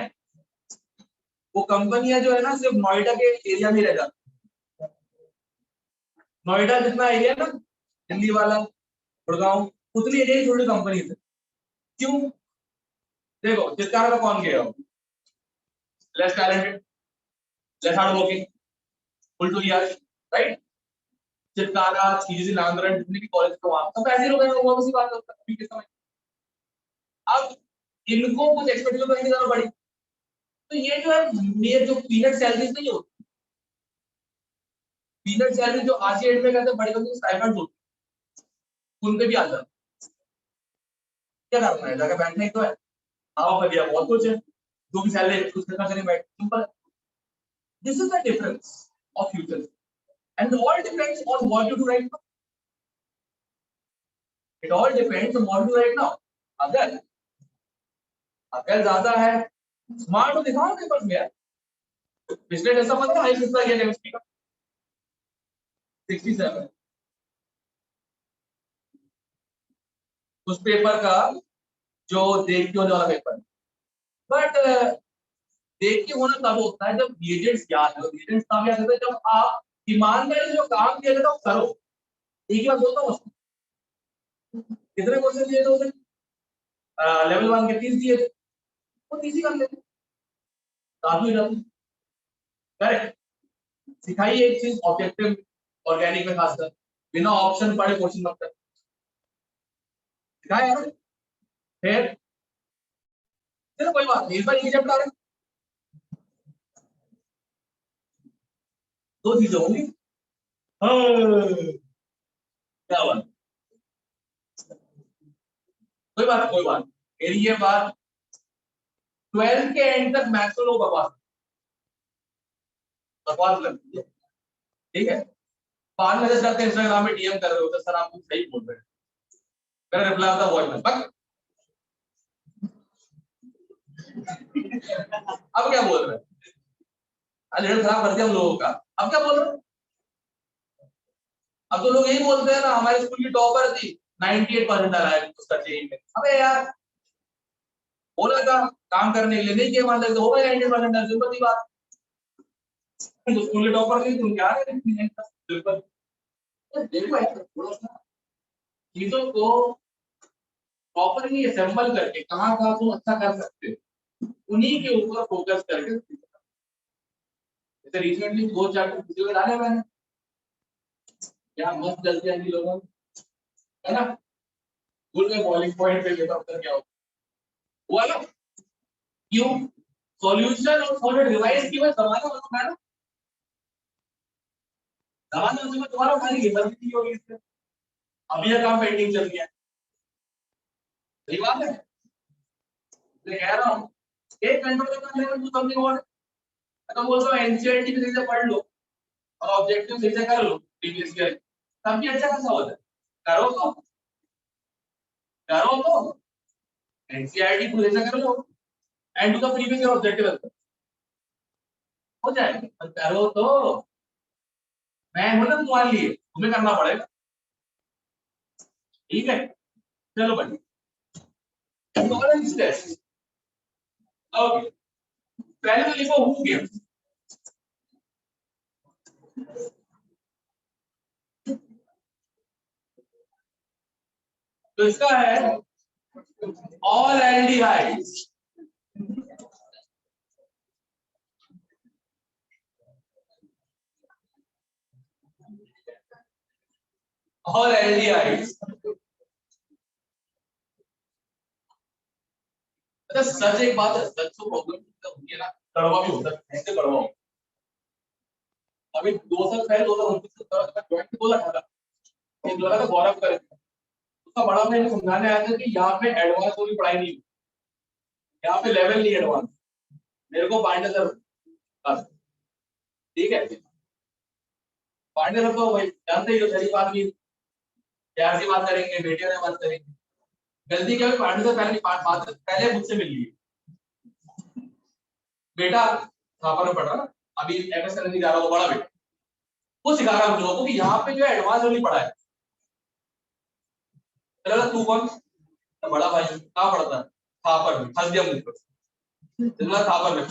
[SPEAKER 1] वो कंपनियां जो है ना सिर्फ नोएडा के एरिया में रह जाती, नोएडा जितना एरिया ना दिल्ली वाला गुड़गांव उतनी एरिया की छोटी कंपनी है, क्यों, देखो चित्कारा का कौन गया हो, less talented, less hard working, full two year, right, Chitkara CGC Landran जितने भी कॉलेज को वहां सब ऐसे लोग हैं, वो उसी बात करता है, ठीक है, अब इनको कुछ एक्सपेक्टेशन करने की जरूरत पड़ी, तो ये जो है मेरे जो पीरियड सैलरीज नहीं होती, पीरियड सैलरी जो आज के डेट में कहते हैं बड़ी बड़ी स्टाइपेंड होती है, उन पे भी आ जाता है। क्या करना है, जाकर बैठना ही तो है। हाँ भैया बहुत कुछ है, जो भी सैलरी उसके खर्च नहीं बैठ, simple. This is the difference of future and all depends on what you do right now. It all depends on what you do right now. अगर अगर ज्यादा है स्मार्ट तो दिखाओ पेपर में यार। पिछले ऐसा मत हाई कितना गया केमिस्ट्री का 67, उस पेपर का जो देख के होने वाला पेपर। बट देख के होना तब होता है जब रीजन्स याद हो। रीजन्स तब याद होता है जब आप ईमानदारी से जो काम किया जाता है वो करो। एक ही बात बोलता हूँ, कितने क्वेश्चन दिए थे उसे? लेवल 1 के 30 दिए थे, वो 30 ही कर लेते साथ में जाते। करेक्ट। सिखाइए एक चीज ऑब्जेक्टिव ऑर्गेनिक में खासकर, बिना ऑप्शन पढ़े क्वेश्चन मत कर। सिखाया यार। फिर चलो कोई बात नहीं, इस बार ये चैप्टर आ रहे हैं, दो चीजें होंगी। क्या बात, कोई बात कोई बात। मेरी ये बात 12th के एंड तक मैथ्स को लोग बकवास बकवास लगती है, ठीक है। बाद में जैसे लगता है इंस्टाग्राम में डीएम कर रहे होते सर आप कुछ सही बोल रहे हैं, मेरा रिप्लाई आता वॉइस में बक। अब क्या बोल रहे हैं, आज रिजल्ट खराब कर दिया हम लोगों का, अब क्या बोल रहे हैं? अब तो लोग यही बोलते हैं ना हमारे स्कूल की टॉपर थी 98% आया उसका चेंज में। अबे यार बोला था काम करने के लिए, नहीं किया मान तो होगा 98% सिंपल सी बात। तो स्कूल के टॉपर नहीं तुम क्या रहे सिंपल। देखो यार थोड़ा सा चीजों को प्रॉपरली असेंबल करके कहां कहां तुम अच्छा कर सकते हो उन्हीं के ऊपर फोकस करके। जैसे रिसेंटली 2 चैप्टर वीडियो में डाले मैंने, क्या मस्त जल्दी जल्दी लोगों है ना। स्कूल में बॉलिंग पॉइंट पे लेकर उत्तर क्या हुआ ना, क्यों सॉल्यूशन और सॉलिड रिवाइज की मैं जमाना मतलब मैं ना जमाना उसमें तुम्हारा उठाने की गलती की होगी इससे। अभी यह काम पेंडिंग चल गया, सही बात है। मैं कह रहा हूँ एक घंटे में काम लेकर तू समथिंग और मैं बोल रहा हूँ एनसीईआरटी भी सही से पढ़ लो और ऑब्जेक्टिव सही से कर लो प्रीवियस ईयर, तब भी अच्छा खासा होता है। करो तो एनसीईआरटी पूरे से कर लो and to the previous year objective हो जाएगा। पर करो तो मैं हूं ना तुम्हारे लिए, तुम्हें करना पड़ेगा, ठीक है। चलो भाई टॉलरेंस टेस्ट, ओके पहले तो लिखो हु गिव्स। तो इसका है ऑल एल्डिहाइड्स, ऑल एल्डिहाइड्स। अच्छा सच एक बात है, सच तो प्रॉब्लम होती है ना, कड़वा भी होता है, ऐसे कड़वा हो। अभी 2 साल पहले 2029 में ज्वाइन बोला था, एक लगा था गौरव कर, उसका बड़ा भाई समझाने आया था कि यहाँ पे एडवांस वाली पढ़ाई नहीं, यहाँ पे लेवल नहीं एडवांस, मेरे को पांडे सर बस, ठीक है। पांडे सर तो भाई जानते ही हो सही बात भी, प्यार से बात करेंगे, बेटियों ने बात करेंगे। गलती क्या हुई, पांडे सर पहले पहले मुझसे मिल लिए, बेटा वहां पर पढ़ रहा अभी एमएस करने जा रहा हूँ, बड़ा बेटा वो सिखा रहा है हम लोगों को कि यहाँ पे जो है एडवांस वाली पढ़ाई। चलो तू कौन, तो बड़ा भाई कहाँ पढ़ता है, थापर में, हंस दिया मुझ पर, थापर में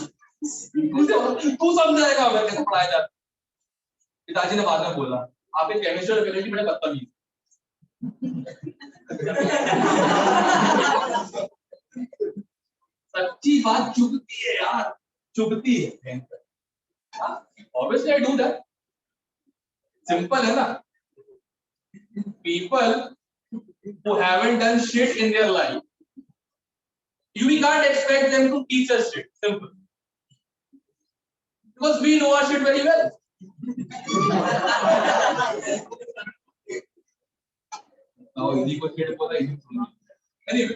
[SPEAKER 1] तू समझाएगा अगर कैसे पढ़ाया जाता। पिताजी ने बाद में बोला आप एक केमिस्ट्री और फिजिक्स बड़े बदतमीज। सच्ची बात चुभती है यार, चुभती है। Obviously I do that, simple है ना। People who haven't done shit in their life, you can't expect them to teach us shit. Simple. Because we know our shit very well. Hindi को खेल बोला एनीवे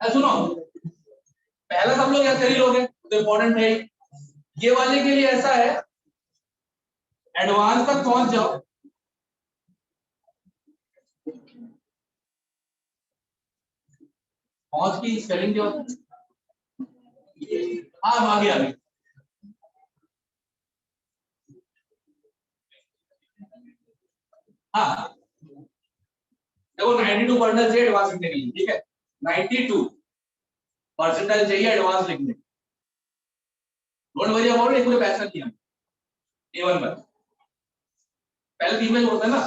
[SPEAKER 1] सुनो, पहला सब लोग ऐसे ही लोग हैं तो इम्पोर्टेंट है। ये वाले के लिए ऐसा है, एडवांस तक पहुंच जाओ, पहुंच की स्पेलिंग क्या होता है? हाँ आगे आगे हाँ देखो 92 परसेंटाइल चाहिए एडवांस लिखने के लिए, ठीक है 92 परसेंटाइल चाहिए एडवांस लिखने। डोंट वरी अबाउट इट, पूरे पैसा नहीं है A1 पर पहले 3 में होता है ना,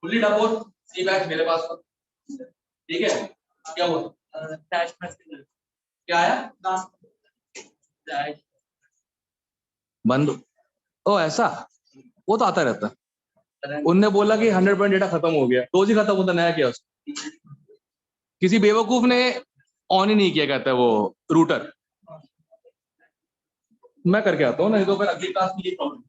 [SPEAKER 1] फुल्ली डबोर सी बैच मेरे पास था, ठीक है क्या हुआ क्या आया बंद, ओ ऐसा वो तो आता रहता। उनने बोला कि 100% डेटा खत्म हो गया, रोज ही खत्म होता, नया क्या उसको, किसी बेवकूफ ने ऑन ही नहीं किया, कहता है वो रूटर। मैं करके आता हूँ, नहीं तो फिर अगली क्लास में ये प्रॉब्लम।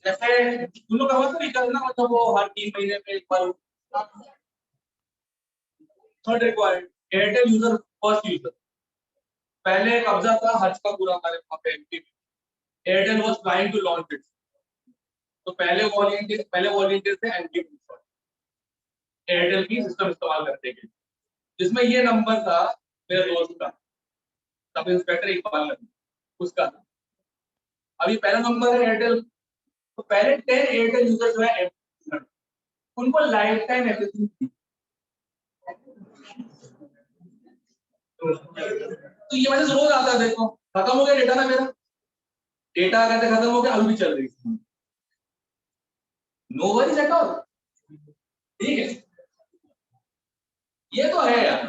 [SPEAKER 1] जैसे तुम लोग का निकलना मतलब वो हर 3 महीने में एक बार। Third required Airtel user first user, पहले कब्जा था हज का पूरा हमारे वहां पे एमपी में। Airtel was trying to launch it, तो पहले वॉलंटियर थे एमपी एयरटेल की सिस्टम इस्तेमाल करते के, जिसमें ये नंबर था मेरे दोस्त का, सब इंस्पेक्टर इकबाल उसका था। अभी पहला नंबर है एयरटेल, तो पहले 10 एयरटेल यूजर्स जो है उनको लाइफ टाइम एवरीथिंग थी। तो ये मैसेज रोज आता है, देखो खत्म हो गया डेटा ना मेरा, डेटा कहते खत्म हो गया, अभी भी चल रही है, नो वरीज एट ऑल, ठीक है ये तो है यार,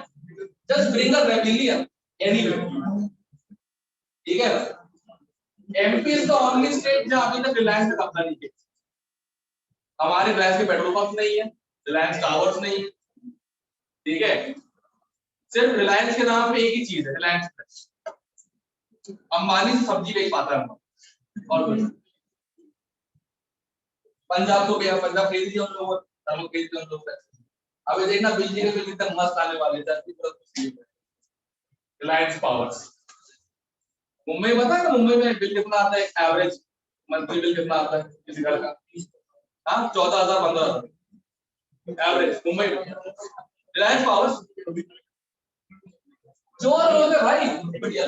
[SPEAKER 1] just bring a rebellion anyway, ठीक है। MP is the only state जहां अभी तक रिलायंस का कब्जा नहीं किया। हमारे रिलायंस के पेट्रोल पंप नहीं है, रिलायंस टावर्स नहीं है, ठीक है सिर्फ रिलायंस के नाम पे एक ही चीज है, रिलायंस। अंबानी से सब्जी बेच पाता है और कुछ। पंजाब तो गया, पंजाब खरीद लिया उन लोगों ने, खरीद लिया उन लोगों ने। अभी देखना बिजली के बिल कितने मस्त आने वाले हैं, रिलायंस पावर्स। मुंबई पता है ना, मुंबई में बिल कितना आता है एवरेज मंथली बिल कितना आता है किसी घर का? हाँ 14,000 15,000 एवरेज मुंबई में। रिलायंस पावर्स जो लोग है भाई बढ़िया।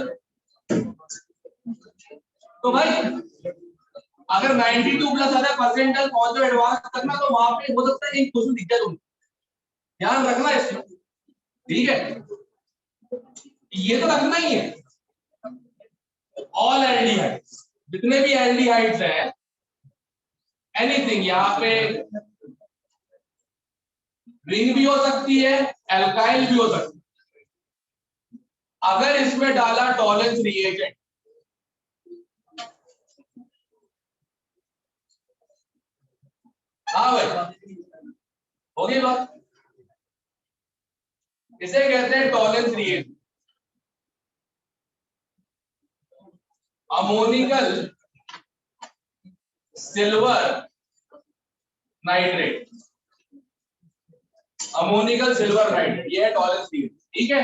[SPEAKER 1] तो भाई अगर 92 प्लस आता है परसेंटाइल पहुंचो एडवांस करना, तो वहां पे हो सकता है एक क्वेश्चन दिख जाए तुम, ध्यान रखना इसमें, ठीक है ये तो रखना ही है। ऑल एल्डिहाइड्स, जितने भी एल्डिहाइड्स हैं, एनीथिंग यहाँ पे रिंग भी हो सकती है, एल्काइल भी हो सकती है। अगर इसमें डाला टॉलेंस रिएजेंट, हाँ भाई हो गई बात, इसे कहते हैं Tollens reagent. Ammoniacal silver nitrate, ammoniacal silver nitrate, ये है टॉलेंस रिएजेंट, ठीक है।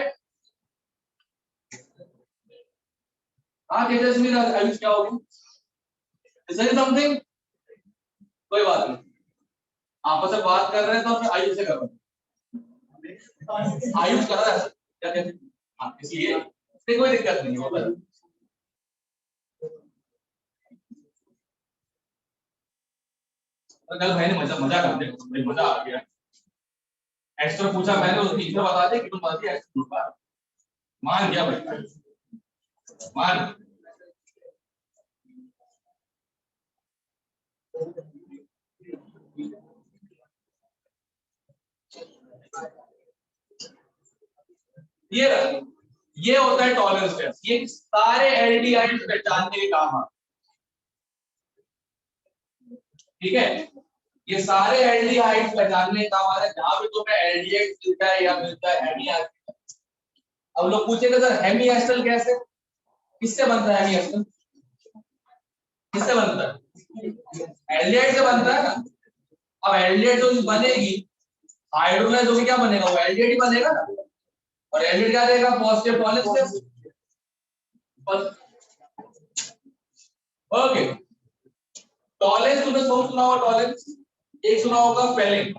[SPEAKER 1] हाँ तेजस्वी आयुष क्या होगी, समथिंग, कोई बात नहीं, आपस में बात कर रहे हैं तो फिर आयुष से करो। आयुष कर रहा है क्या कहते हैं? हाँ इसलिए इससे कोई दिक्कत नहीं होगा। कल भाई ने मजा मजा कर दिया, भाई मजा आ गया। एक्स्ट्रा पूछा मैंने, उसने इतना बता दिया कि तुम बात एक्स्ट्रा मान गया भाई, मान। ये होता है टॉलरेंस टेस्ट। ये सारे एलडीआई पहचानने के काम आते, ठीक है। ये सारे एल्डिहाइड्स पहचानने का काम आता है। जहां भी तुम्हें एल्डिहाइड मिलता है या मिलता है हेमीएस्टर। अब लोग पूछेंगे सर हेमीएस्टर कैसे, किससे बनता है हेमीएस्टर, किससे बनता है? एल्डिहाइड से बनता है ना। अब एल्डिहाइड जो बनेगी, हाइड्रोजन जो भी क्या बनेगा, वो एल्डिहाइड ही बनेगा ना। और एल्डिहाइड क्या देगा, पॉजिटिव टॉलरेंस। ओके, टॉलरेंस तुमने सुना होगा, टॉलरेंस एक सुना होगा, फेलिंग।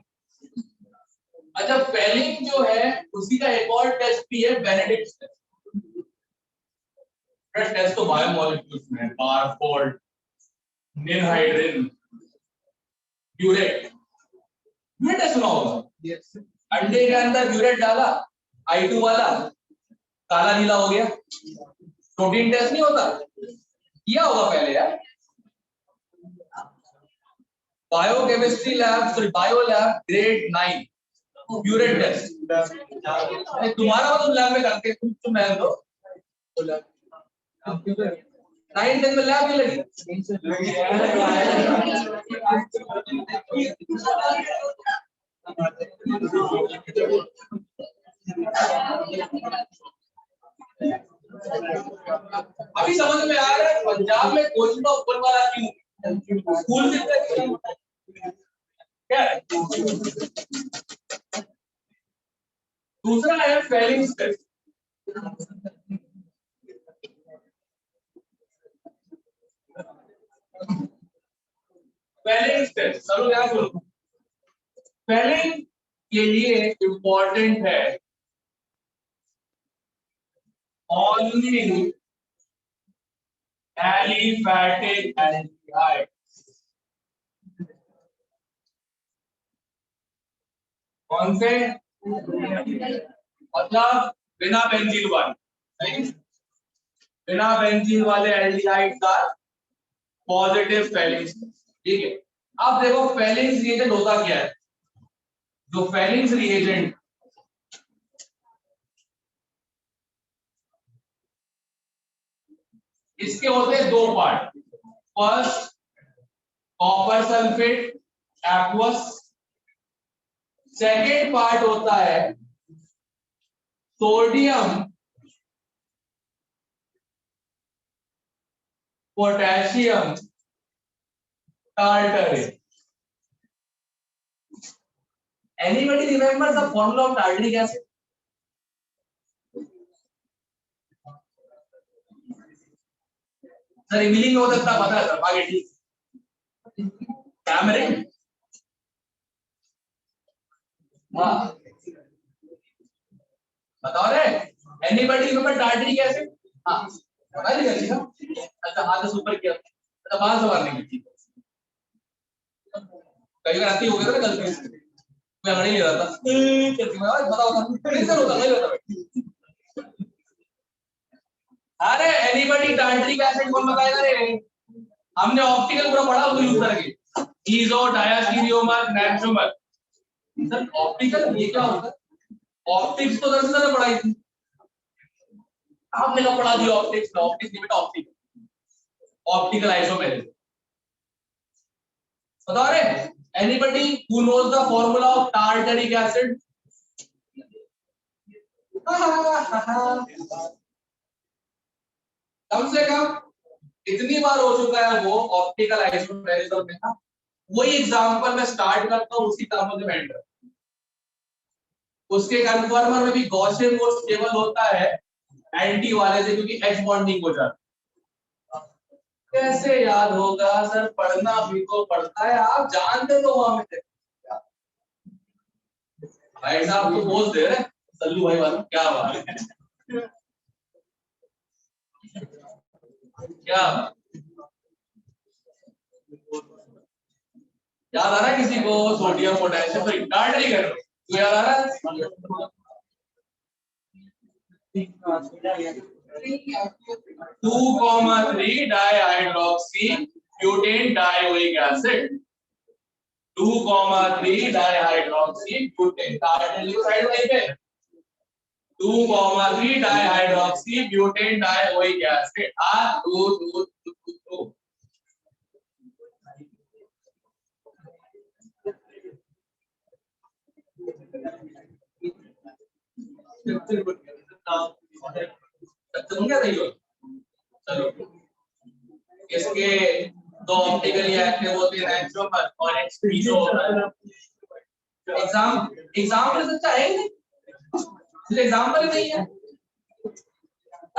[SPEAKER 1] अच्छा, फेलिंग जो है उसी का एक और टेस्ट भी है, बेनेडिक्ट टेस्ट। टेस्ट तो बायोमोलिक्यूल्स में है, बारफोल्ड, निनहाइड्रिन, ब्यूरेट। ब्यूरेट सुना होगा, अंडे के अंदर ब्यूरेट डाला, I2 वाला काला नीला हो गया। प्रोटीन टेस्ट नहीं होता, किया होगा पहले यार, biochemistry lab, sorry bio lab grade 9 burette test. तुम्हारा मतलब लैब में करके तुम रहने दो, 9-10 में लैब नहीं लगी। अभी समझ में आ रहा है पंजाब में कोचिंग का ऊपर वाला क्यों, स्कूल कितने क्या है? दूसरा है फेलिंग टेस्ट। फेलिंग टेस्ट चलो यार सुनो, फेलिंग के लिए इंपॉर्टेंट है only aliphatic aldehyde। कौन से, मतलब बिना बेंजीन वाले, नहीं बिना बेंजीन वाले एल्डिहाइड का पॉजिटिव फेलिंग्स, ठीक है। अब देखो फेलिंग्स रिएजेंट होता क्या है, जो फेलिंग्स रिएजेंट इसके होते हैं दो part. First copper sulphate aqueous, second part होता है sodium potassium tartrate. Anybody remember the formula of tartaric acid? Sir इमिलिंग हो सकता पता है सर, आगे ठीक। टैमरिन, हाँ बताओ रे, एनीबॉडी रिमेंबर टार्टरिक एसिड? हाँ पता नहीं करती ना। अच्छा हाथ से ऊपर किया, अच्छा बाहर से मारने की, कई बार आती हो गया ना गलती से, मैं अगड़ी ले रहा था करती मैं, बताओ कैसे होता नहीं होता। अरे एनीबॉडी टार्टरिक एसिड कौन बताएगा रे, हमने ऑप्टिकल पूरा पढ़ा उसको यूज करके, ईजो डायस्टीरियोमर नैट्रोमर। सर ऑप्टिकल ये क्या होता है, ऑप्टिक्स तो 10 साल पढ़ाई थी, आपने कब पढ़ा दिया ऑप्टिक्स, ऑप्टिक्स नहीं बेटा, ऑप्टिक ऑप्टिकल आइसोमेरिज्म। बता रहे anybody who knows the formula of tartaric acid? कम से कम इतनी बार हो चुका है वो ऑप्टिकल आइसोमेरिज्म में ना। वही एग्जांपल मैं स्टार्ट करता हूं उसी टर्म में एंड, उसके कन्फर्मर में भी गॉसियन मोड स्टेबल होता है एंटी वाले से, क्योंकि एच बॉन्डिंग हो जाता है। कैसे याद होगा सर, पढ़ना भी तो पड़ता है, आप जानते तो वहां में भाई साहब तो पोज दे रहे सल्लू भाई वाला, क्या बात है, क्या बात। याद आ रहा है किसी को सोडियम पोटेशियम, सॉरी टार्टरी कर रहे हो, तो याद आ रहा है 2,3 dihydroxy butane dioic acid, 2,3 dihydroxy butane, Tartary side वहीं पे 2,3 डाइहाइड्रोक्सी ब्यूटेन डायोइक एसिड, आ 2 तुम क्या रही हो, चलो इसके दो ऑप्टिकली एक्टिव होते हैं एक्सट्रोमर और एक्सट्रीजो एग्जाम में सच्चा है नहीं, एग्जाम्पल ही नहीं है।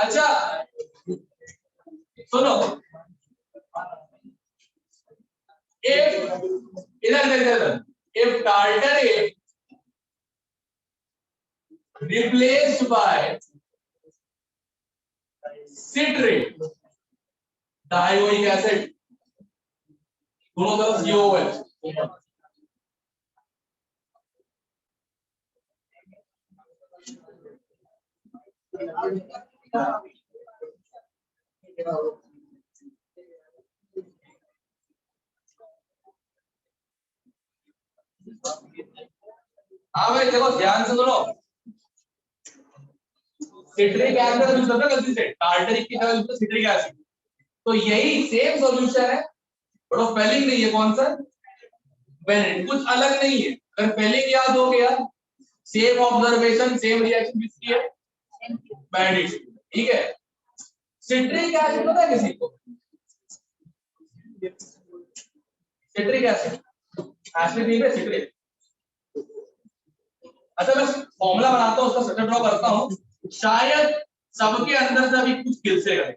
[SPEAKER 1] अच्छा सुनो, if tartarate replaced by citrate dioic acid, दोनों तरफ COOH, हाँ भाई देखो ध्यान से सुनो, सिट्रिक एसिड यूज करते हैं गलती से, टार्टरिक की जगह यूज करते सिट्रिक एसिड, तो यही सेम सॉल्यूशन है, बट स्पेलिंग नहीं है, कौन सा बेनेडिक्ट, कुछ अलग नहीं है। अगर स्पेलिंग याद हो गया, सेम ऑब्जर्वेशन सेम रिएक्शन किसकी है, बेनेडिक्ट, ठीक है। सिट्रिक एसिड पता है किसी को, सिट्रिक एसिड, एसिड नहीं है सिट्रिक। अच्छा मैं फॉर्मूला बनाता हूँ, उसका स्ट्रक्चर ड्रॉ करता हूँ, शायद सबके अंदर से अभी कुछ गिल से गए,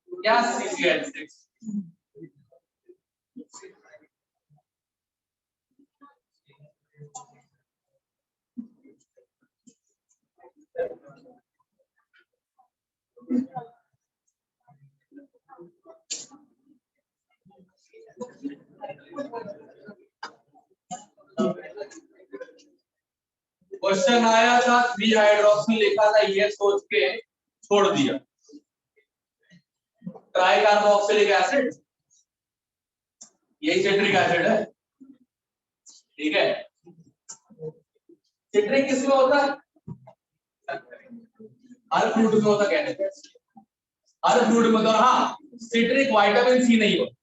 [SPEAKER 1] क्या CCl6, क्वेश्चन आया था 3 हाइड्रोक्सी लिखा था, ये सोच के छोड़ दिया, ट्राई कार्बोक्सिलिक एसिड, यही सिट्रिक एसिड है, ठीक है। सिट्रिक किसमें होता है, हर फ्रूट में होता, कहते हैं हर फ्रूट में होता, हाँ सिट्रिक विटामिन सी नहीं होता,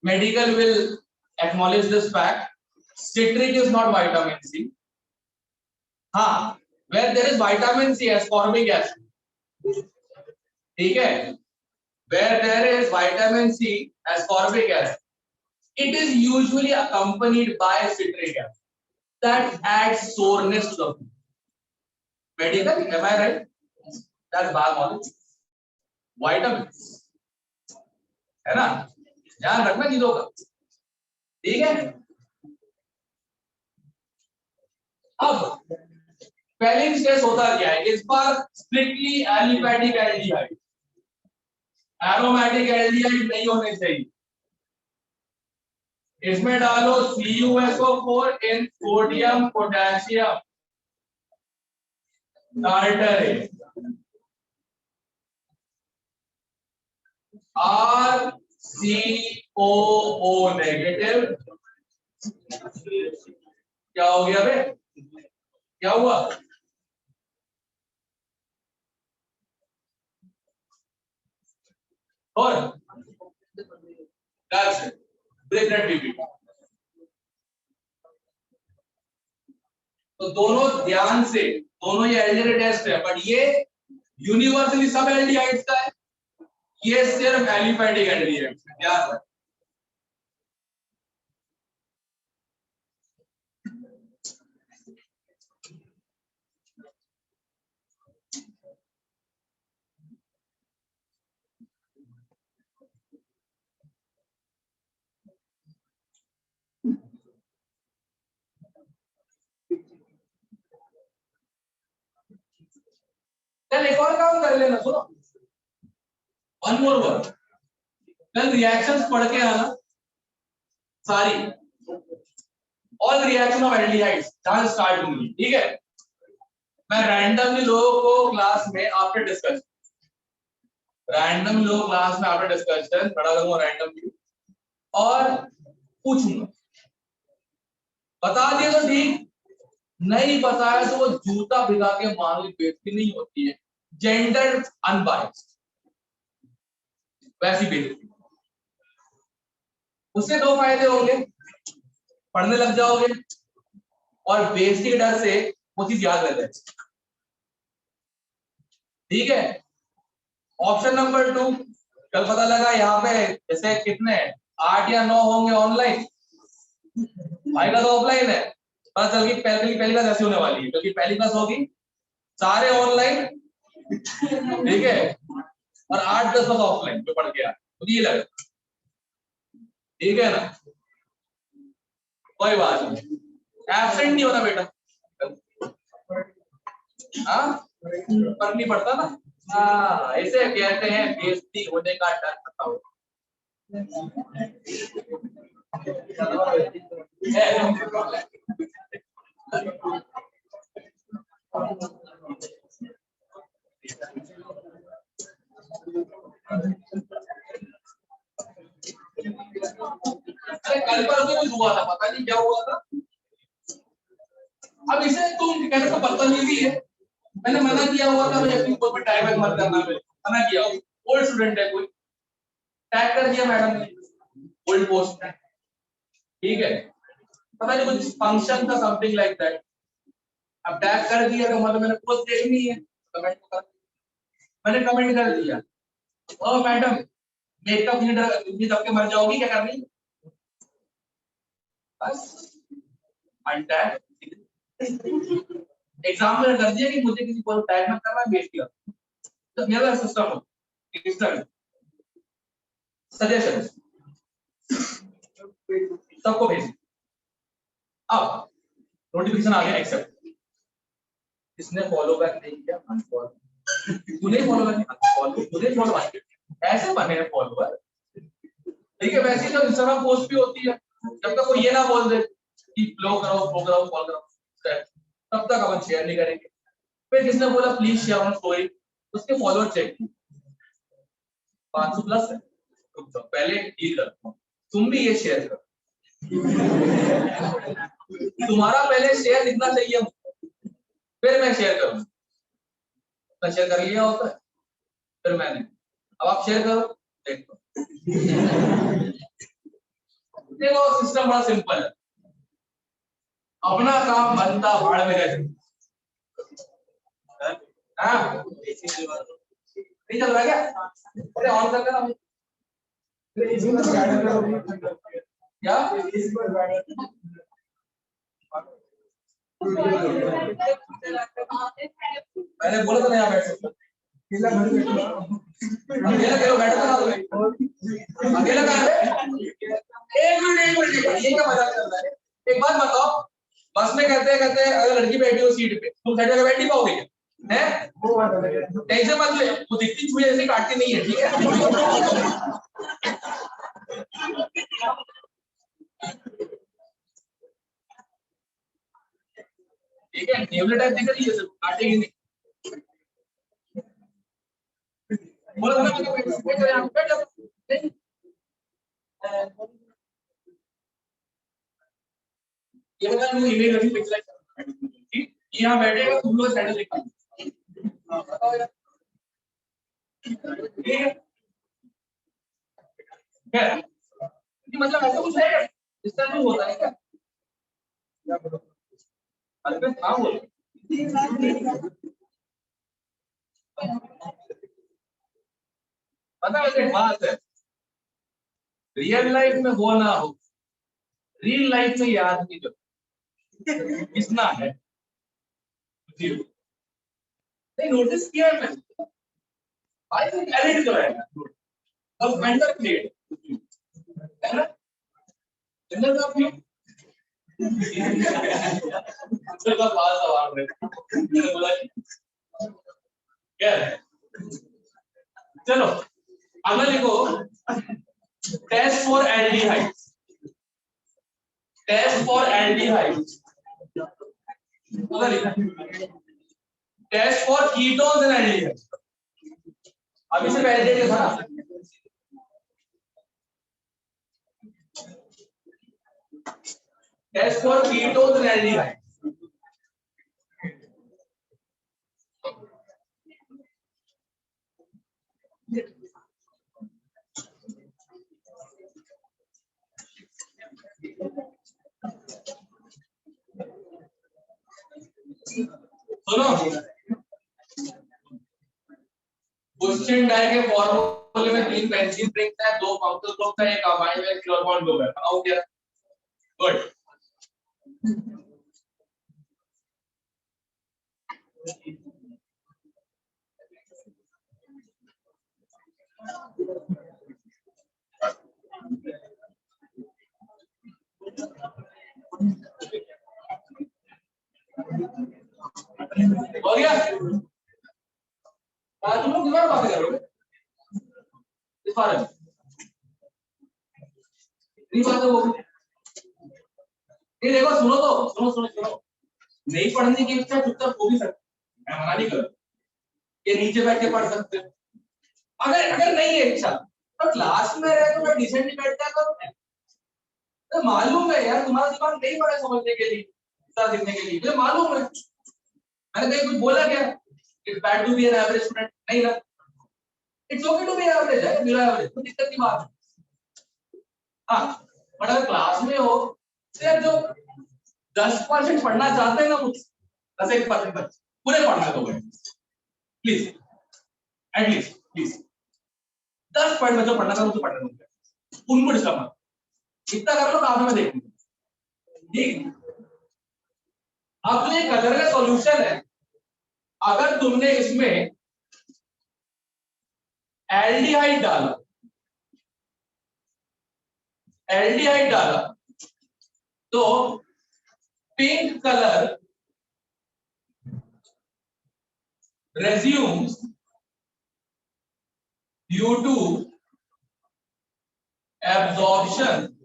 [SPEAKER 1] medical will acknowledge this fact, citric is not vitamin C, हाँ where there is vitamin C ascorbic acid, ठीक है, where there is vitamin C ascorbic acid, it is usually accompanied by citric acid, that adds soreness to the food, medical, am I right, that's bad knowledge, vitamins है ना, ध्यान रखना चीजों का, ठीक है। अब स्पेलिंग स्ट्रेस होता क्या है, इस बार strictly aliphatic aldehyde, aromatic aldehyde नहीं होने चाहिए, इसमें डालो CuSO4 in sodium potassium tartrate, RCOO negative, क्या हो गया बे, क्या हुआ, और तो दोनों ध्यान से, दोनों ये एल्डिहाइड टेस्ट है, बट ये यूनिवर्सली सब एल्डिहाइड्स का है, ये सिर्फ एलिफैटिक एल्डिहाइड्स का, क्या है? कल एक और काम कर लेना, सुनो, वन मोर वर्क, कल रिएक्शंस पढ़ के आना सारी, ऑल रिएक्शन ऑफ एल्डिहाइड्स जहां स्टार्ट होंगी, ठीक है। मैं रैंडमली लोगों को क्लास में आफ्टर डिस्कशन, रैंडम लोग क्लास में आफ्टर डिस्कशन पढ़ा करूंगा रैंडमली और पूछूंगा, बता दिए तो ठीक, नहीं पता है तो वो जूता भिगा के मामूली बेइज्जती नहीं होती है, जेंडर अनबायस्ड वैसी बेइज्जती। उससे दो फायदे होंगे, पढ़ने लग जाओगे और बेइज्जती के डर से वो चीज याद रह जाए, ठीक है। ऑप्शन नंबर 2, कल पता लगा यहाँ पे जैसे कितने 8 या 9 होंगे ऑनलाइन, भाई का तो ऑफलाइन है, पता चल गई पहली क्लास ऐसी होने वाली है, क्योंकि पहली क्लास होगी सारे ऑनलाइन, ठीक है, और 8-10 बस ऑफलाइन जो पढ़ के आए, तो ये लगे, ठीक है ना, कोई बात नहीं, एब्सेंट नहीं होना बेटा, हाँ फर्क नहीं पड़ता ना, हाँ ऐसे कहते हैं बेइज्जती होने का डर खत्म हो। अरे कल पर कुछ हुआ था, पता नहीं क्या हुआ था, अब इसे तुम कहने को बदतमीजी है, मैंने मना किया हुआ था मुझे अपनी पोस्ट पे टैग बैग मत करना, मैंने मना किया, ओल्ड स्टूडेंट है कोई, टैग कर दिया मैडम ने ओल्ड पोस्ट में, ठीक है, पता नहीं कुछ फंक्शन था समथिंग लाइक दैट, अब टैग कर दिया तो मतलब मैंने पोस्ट देखनी है, कमेंट कर, मैंने कमेंट कर दिया, ओ मैडम मेकअप नहीं दब के मर जाओगी, क्या करनी, बस अनटैग, एग्जाम में कर दिया कि मुझे किसी को टैग मत करना, भेज दिया, तो मेरा सिस्टम हो सिस्टम सजेशन सबको भेज, अब नोटिफिकेशन आ गया एक्सेप्ट, इसने फॉलो बैक नहीं किया अनफॉलो, तूने फॉलो बैक अनफॉलो, तूने फॉलो बैक, ऐसे बने हैं फॉलोअर, ठीक है। वैसे तो इंस्टाग्राम पोस्ट भी होती है, जब तक कोई ये ना बोल दे कि फॉलो करो फॉलो करो, तब तक अपन शेयर नहीं करेंगे। फिर जिसने बोला प्लीज शेयर ऑन स्टोरी, उसके फॉलोअर चेक 500 प्लस है, तो पहले डील करो, तुम भी ये शेयर करो, तुम्हारा पहले शेयर दिखना चाहिए, फिर मैं शेयर करूँ, तो शेयर कर लिया होता है, फिर मैंने, अब आप शेयर करो, देखो देखो सिस्टम बड़ा सिंपल है, अपना काम बनता भाड़ में रहते, हाँ नहीं चल रहा क्या, अरे ऑन कर देना क्या, मैंने बोला था ना यहाँ बैठ सकता, अकेला क्यों बैठा था तुम्हें, अकेला कहाँ है, एक मिनट ये क्या मजाक चल रहा है, एक बात बताओ, बस में कहते अगर लड़की बैठी हो सीट पे, तुम साइड पे बैठ नहीं पाओगे क्या, है टेंशन मत ले, वो दिखती चूहे जैसे काटती नहीं है, ठीक है, ठीक है, नेवले टाइप दिख रही है, सिर्फ काटेगी नहीं, बोला था ना बैठ जाओ यहाँ बैठ जाओ, ये बता मुझे ईमेल रखी पिक्चर, ठीक, यहाँ बैठेगा तुम लोग साइड लिखा, बताओ यार, ठीक है, मतलब ऐसा कुछ है इस तरह नहीं होता है क्या, अरे हाँ बोलो, पता है बात है, रियल लाइफ में हो ना हो, रियल लाइफ में ये आदमी जो किसना है, नहीं नोटिस किया है मैंने, आई थिंक एडिट कराएगा और वेंडर क्रिएट है ना, जनरल का भी का बात सवाल है, मैंने बोला क्या है? चलो अगला लिखो, test for aldehydes, test for aldehydes, test for ketones and aldehydes. अभी से एल्डिहाइड था ना, test for ketones and aldehydes. सुनो, क्वेश्चन डाय के फॉर्मूले में 3 बेंजीन रिंग्स है, 2 फंक्शनल ग्रुप्स है, एक अमाइन में क्लोरीन बॉन्ड ग्रुप है। बताओ क्या? गुड। हो गया? तुम लोग कितना बातें करोगे इस बारे में? इतनी बातें हो गई। ये देखो, सुनो तो, सुनो सुनो सुनो, नहीं पढ़ने की इच्छा चुपचाप हो भी सकती है, मैं मना नहीं कर रहा। ये नीचे बैठ के पढ़ सकते हो। अगर अगर नहीं है इच्छा तो क्लास में रहे तो मैं डिसेंटली बैठता करूं। तो मालूम है यार, तुम्हारा दिमाग नहीं पड़ा समझने के लिए, लिखने के लिए, मुझे मालूम है। मैंने कहीं कुछ बोला क्या? It's bad to be an average student, नहीं ना? It's okay to be average है, बिलो एवरेज, कोई दिक्कत की बात है। हाँ, बट अगर क्लास में हो तो यार जो 10% पढ़ना चाहते हैं ना मुझसे, 10% बच्चे पूरे पढ़ने दो प्लीज, एटलीस्ट प्लीज 10% बच्चों पढ़ना था, मुझे पढ़ने दो, उनको डिस्टर्ब मत, इतना कर लो, काफी में देखूंगा। ठीक, अब जो ये कलर का सॉल्यूशन है, अगर तुमने इसमें एल्डिहाइड डाला, एल्डिहाइड डाला तो pink colour resumes due to absorption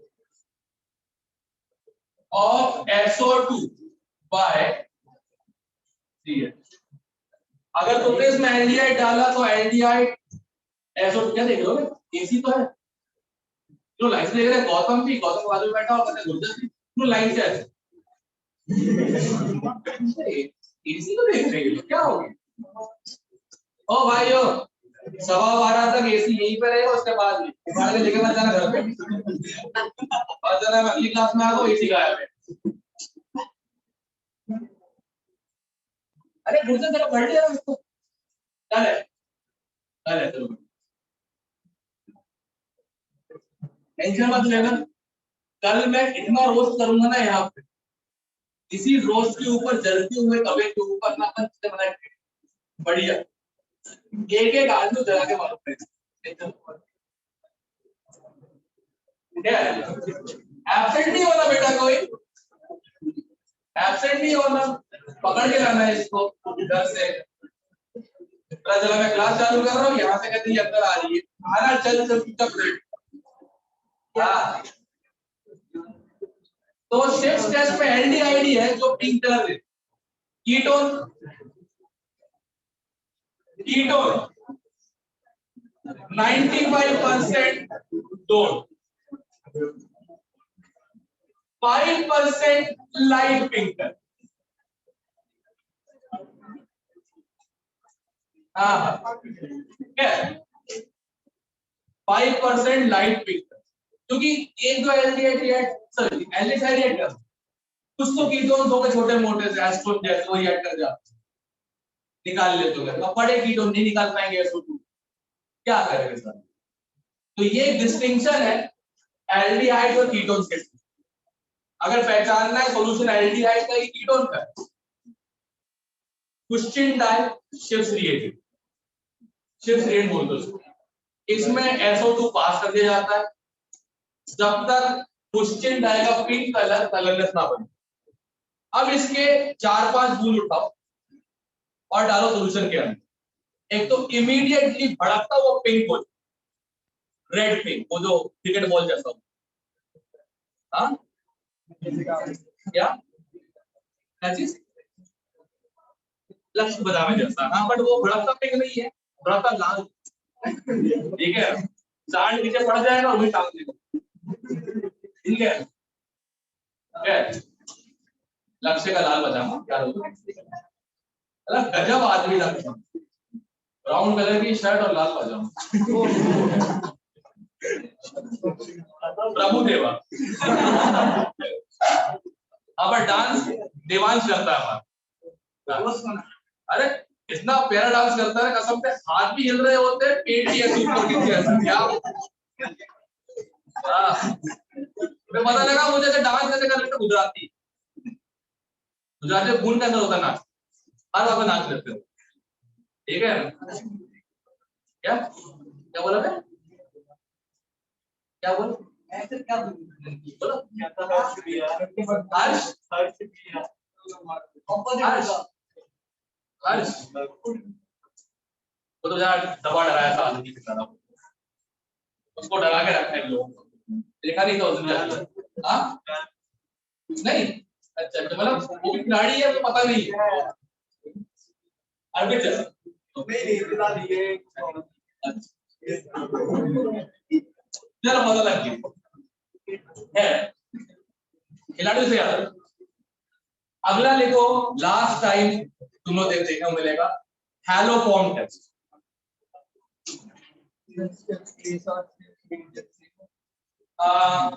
[SPEAKER 1] of SO2 by CH। अगर तुमने इसमें एल्डिहाइड डाला तो एल्डिहाइड SO2 क्या देख रहे हो? एसी तो है, जो लाइन से देख रहे हैं, गौतम भी, गौतम बाजू में बैठा होगा, गुरजर भी, जो लाइन से ऐसे एसी तो देख रहे हो, क्या हो गया? ओ भाइयों, 12:15 तक एसी यहीं पे रहेगा, उसके बाद उठाड़ के लेके मत जाना घर पे, और जरा अगली क्लास में आ गो एसी गायब है। अरे गुरजर जरा पढ़ लिया इसको, चल है, चल है, चलो टेंशन मत लेना, कल मैं इतना रोस्ट करूंगा ना यहाँ पे, इसी रोस्ट के ऊपर जलते हुए तवे के ऊपर ना अपन चीजें बनाएंगे बढ़िया, एक एक आलू जला के मालूम पड़ेगा। एब्सेंट नहीं होना बेटा, कोई एब्सेंट नहीं होना, पकड़ के लाना है इसको घर से। चला मैं क्लास चालू कर रहा हूँ, यहाँ से कहते अंदर आ रही है, आना चल चल चुपचाप। हाँ, तो शिफ्ट टेस्ट में एल्डिहाइड है जो पिंक कलर है, ketone, ketone 95% don't, 5% light pink. हाँ, क्या 5% लाइट पिंक, क्योंकि एक जो एल्डिहाइड, सॉरी एल्डिहाइड कर कुछ तो कीटोन हो गए छोटे मोटे से, एस्टोन जैसे वो ऐड कर जाते, निकाल लेते हो, अब बड़े कीटोन नहीं निकाल पाएंगे SO2, क्या करेंगे सर? तो ये डिस्टिंक्शन है एल्डिहाइड और कीटोन्स के। अगर पहचानना है सॉल्यूशन एल्डिहाइड का, कीटोन का, क्वेश्चन डाई शिफ्ट रिएजेंट, शिफ्ट रिएजेंट बोलते हैं उसको, इसमें SO2 पास कर दिया जाता है जब तक क्वेश्चन डाई का पिंक कलर कलरलेस ना बने। अब इसके 4-5 बूंद उठाओ और डालो सॉल्यूशन के अंदर, एक तो इमीडिएटली भड़कता वो पिंक हो, रेड पिंक, वो जो क्रिकेट बॉल जैसा हो। हाँ क्या क्या चीज? लक्ष्य बदामे जैसा। हाँ बट वो भड़कता पिंक नहीं है, भड़कता लाल। ठीक है, सांड नीचे पड़ जाएगा वही टांग देगा। ठीक है, लक्ष्य का लाल पजामा क्या होगा? गजब आदमी लगता, ब्राउन कलर की शर्ट और लाल पजामा। प्रभु देवा। अब डांस देवांश करता है हमारा। अरे इतना प्यारा डांस करता है, कसम से हाथ भी हिल रहे होते हैं, पेट भी ऐसे ऊपर नीचे ऐसे। क्या तो पता लगा मुझे तो डांस कैसे कर लेते गुजराती। गुजराती गुण कैसा होता है नाच, हर वक्त नाच लेते हो। ठीक है, क्या क्या बोला मैं, क्या बोला ऐसे क्या बोलो? हर्ष हर्ष हर्ष वो तो यार दबा डराया था आदमी की तरह, उसको डरा के रखा है लोगों को, देखा नहीं था उसने। हाँ नहीं, अच्छा तो मतलब वो भी खिलाड़ी है तो पता नहीं है। आर्बिटर नहीं खिला दिए। चलो पता लग गया है, खिलाड़ी से याद। अगला लिखो, लास्ट टाइम तुम लोग देखने को मिलेगा हैलोफॉर्म टेस्ट।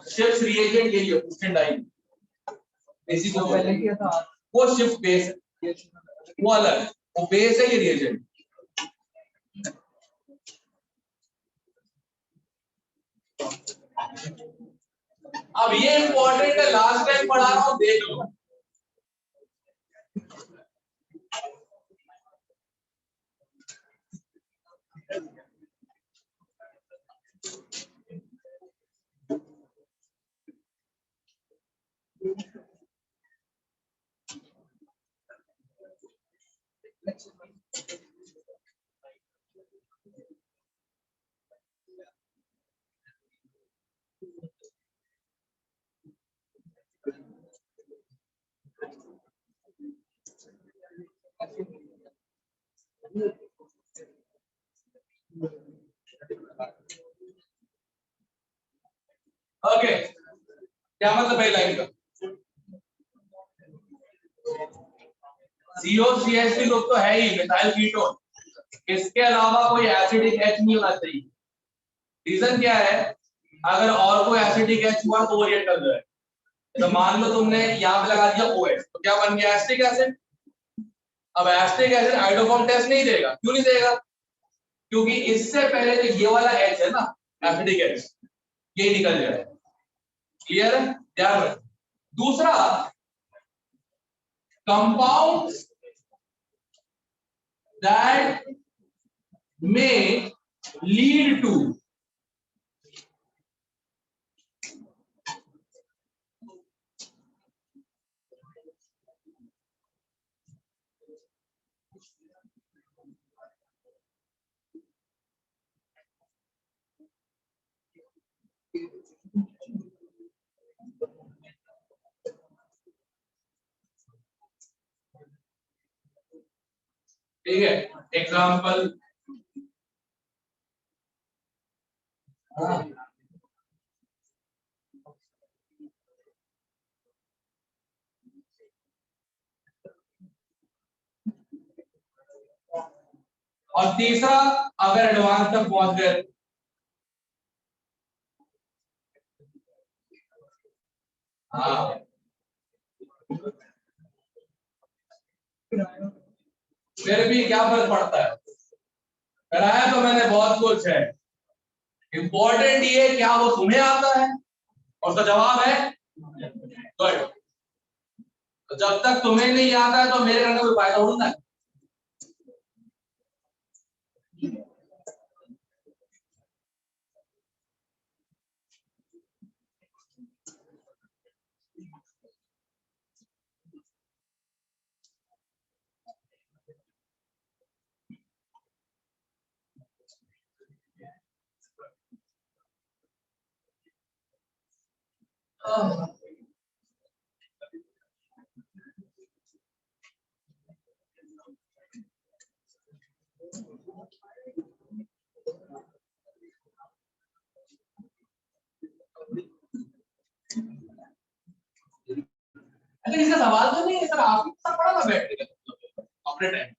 [SPEAKER 1] शिफ्ट रिएजेंट के लिए क्वेश्चन डाइन बेसिक जो पहले किया था वो शिफ्ट बेस है, वो अलग, वो बेस है, ये रिएजेंट। अब ये इंपॉर्टेंट है, लास्ट टाइम पढ़ा रहा हूं, देख लो। ओके, क्या मतलब है लाइन का? COCH3 ग्रुप तो है ही, मिथाइल कीटोन, इसके अलावा कोई एसिडिक H नहीं होना चाहिए। रीजन क्या है, अगर और कोई एसिडिक H हुआ तो वो रिएक्ट कर जाए। तो मान लो तुमने यहाँ पे लगा दिया OH, तो क्या बन गया एसिटिक एसिड। अब एसिटिक एसिड हाइड्रोफॉर्म टेस्ट नहीं देगा, क्यों नहीं देगा? क्योंकि इससे पहले जो ये वाला H है ना, एसिडिक H, ये निकल जाए। क्लियर है, ध्यान रखो। दूसरा, compound that may lead to ठीक है, एग्जाम्पल और तीसरा, अगर एडवांस तक पहुंच गए हाँ, फिर भी क्या फर्क पड़ता है, कराया तो मैंने बहुत कुछ है, इंपॉर्टेंट ये क्या वो तुम्हें आता है, और उसका जवाब है गुड। तो जब तक तुम्हें नहीं आता है तो मेरे करने का कोई फायदा होता है। अच्छा इसका सवाल तो नहीं है सर, आपने सब पढ़ा था बैठ के अपने टाइम।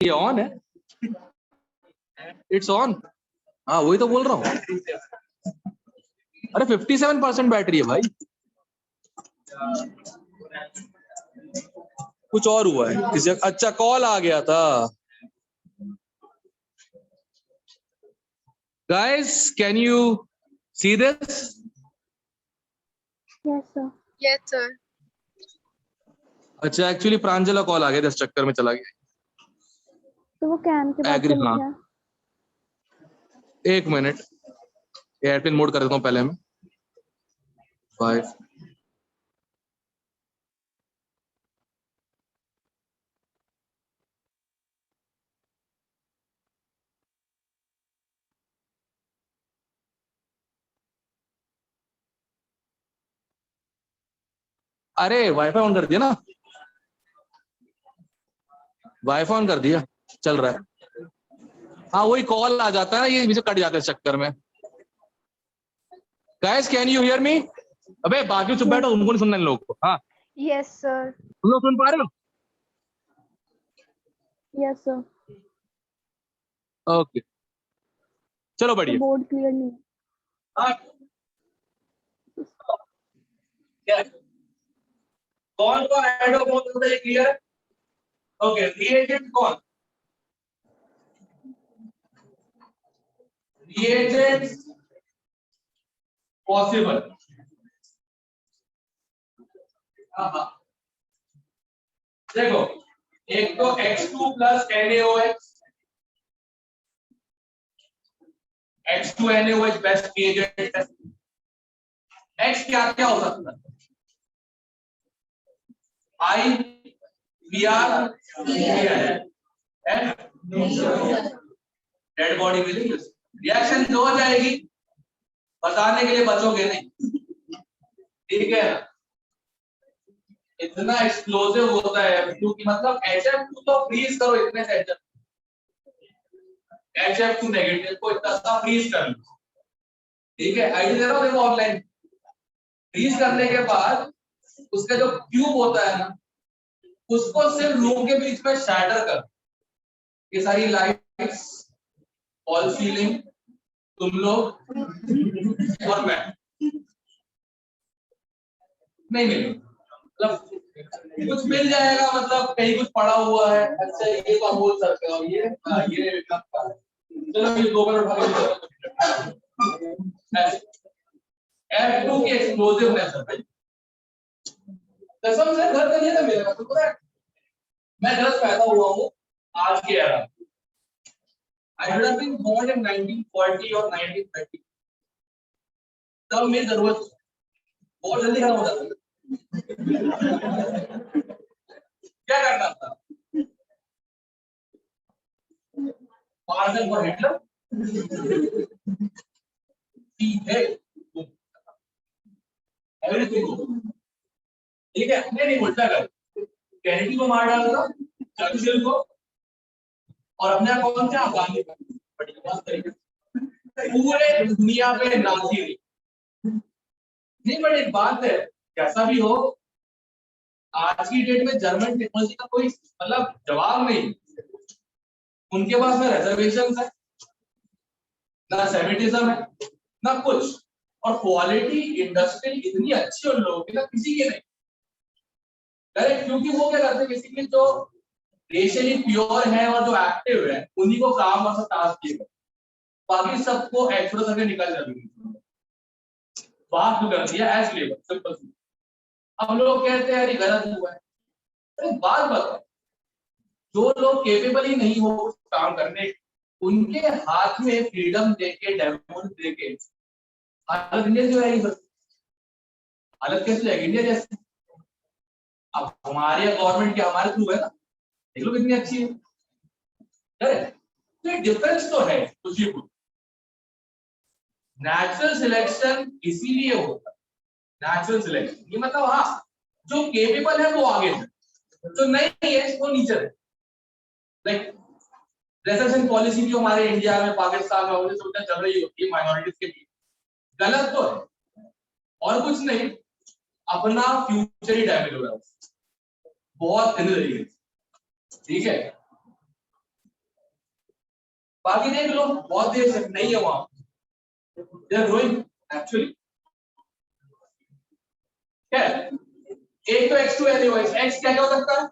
[SPEAKER 4] ये ऑन है, इट्स ऑन। हाँ वही तो बोल रहा हूँ। अरे 57% बैटरी है भाई। कुछ और हुआ है किसी, अच्छा कॉल आ गया था। Guys can you see this?
[SPEAKER 2] Yes sir.
[SPEAKER 3] Yes, sir.
[SPEAKER 4] अच्छा एक्चुअली प्रांजला कॉल आ गया, इस चक्कर में चला गया।
[SPEAKER 2] तो वो कैम के बाद
[SPEAKER 4] एग्री,
[SPEAKER 2] चली
[SPEAKER 4] हाँ।
[SPEAKER 2] गया।
[SPEAKER 4] एक मिनट, एयरप्लेन मोड कर देता हूँ पहले मैं। 5 अरे वाईफाई ऑन कर दिया ना, वाईफाई ऑन कर दिया, चल रहा है। हाँ वही कॉल आ जाता है ना, ये मुझे कट जाता है इस चक्कर में। Guys can you hear me? अबे बाकी चुप बैठो, उनको नहीं सुनना इन लोगों को। हाँ
[SPEAKER 3] Yes, sir.
[SPEAKER 4] तुम लोग सुन पा रहे हो?
[SPEAKER 2] Yes sir.
[SPEAKER 4] ओके चलो
[SPEAKER 2] तो
[SPEAKER 4] बढ़िया।
[SPEAKER 2] बोर्ड क्लियर नहीं है।
[SPEAKER 1] हाँ क्या कौन कौन ऐड हो कौन ये क्लियर है? ओके रिएजेंट कौन? Reagent possible. हाँ देखो, एक तो X2 plus NaOH, X2NaOH best reagent है। X क्या क्या हो सकता है? I Br है डेड बॉडी मिलेगी। रिएक्शन जो हो जाएगी बताने के लिए बचोगे नहीं, ठीक है? इतना एक्सप्लोसिव होता है क्योंकि मतलब HF2 तो फ्रीज करो इतने से HF2 नेगेटिव को इतना सा फ्रीज कर लो, ठीक है? आईडी दे रहा हूं देखो ऑनलाइन। फ्रीज करने के बाद उसका जो क्यूब होता है ना, उसको सिर्फ रूम के बीच में शैटर कर। ये सारी लाइट्स, ऑल सीलिंग, तुम लोग और मैं नहीं मिलेंगे, मतलब कुछ मिल जाएगा, मतलब कहीं कुछ पड़ा हुआ है। अच्छा ये तो बोल सकते हो, ये चलो ये 2 मिनट उठा के F2 की एक्सप्लोसिवनेस है भाई, कसम से घर का नहीं था मेरे को पता है। मैं जस्ट पैदा हुआ हूँ आज के era. I would have been born in 1940 और 1930, तब मेरी जरूरत बहुत जल्दी खत्म हो जाती है। क्या करना था? पार्सल फॉर हिटलर, ठीक है एवरीथिंग, ठीक है? नहीं उल्टा कर, कैनेडी को मार डालता, चर्चिल को, और अपने आप कौन सा गांधी पूरे दुनिया पे नाजी नहीं। बट एक बात है, कैसा भी हो, आज की डेट में जर्मन टेक्नोलॉजी का कोई मतलब जवाब नहीं। उनके पास ना रिजर्वेशन है, ना सेमिटिज्म है, ना कुछ, और क्वालिटी इंडस्ट्री इतनी अच्छी उन लोगों की ना किसी की नहीं। करेक्ट, क्योंकि वो क्या करते हैं बेसिकली, जो रेशियली प्योर है और जो एक्टिव है उन्हीं को काम और सब टास्क किए, बाकी सबको एक्सप्रेस करके निकल जाती है। बात कर दिया एज लेबर, सिंपल। अब लोग कहते हैं अरे गलत हुआ है। अरे बात बताओ, जो लोग केपेबल ही नहीं हो काम करने, उनके हाथ में फ्रीडम देके, डेमोन देके हालत इंडिया से रहेगी सर, हालत कैसे रहेगी इंडिया जैसे। अब हमारी गवर्नमेंट की हमारे थ्रू है ना, देख लो कितनी अच्छी है। तो डिफरेंस तो है कुछ ही कुछ। नेचुरल सिलेक्शन इसीलिए होता है, नेचुरल सिलेक्शन ये मतलब हाँ जो केपेबल है वो आगे है, जो नहीं है वो नीचे है। लाइक रिजर्वेशन पॉलिसी जो हमारे इंडिया में पाकिस्तान में और सब चल रही होती है माइनॉरिटीज के लिए, गलत तो है और कुछ नहीं, अपना फ्यूचर ही डैमेज हो रहा है बहुत गंदे तरीके से, ठीक है। बाकी देख लो बहुत देर से नहीं है वहां, दे आर ग्रोइंग एक्चुअली। क्या है? एक तो x2 है, देखो x क्या क्या हो सकता है,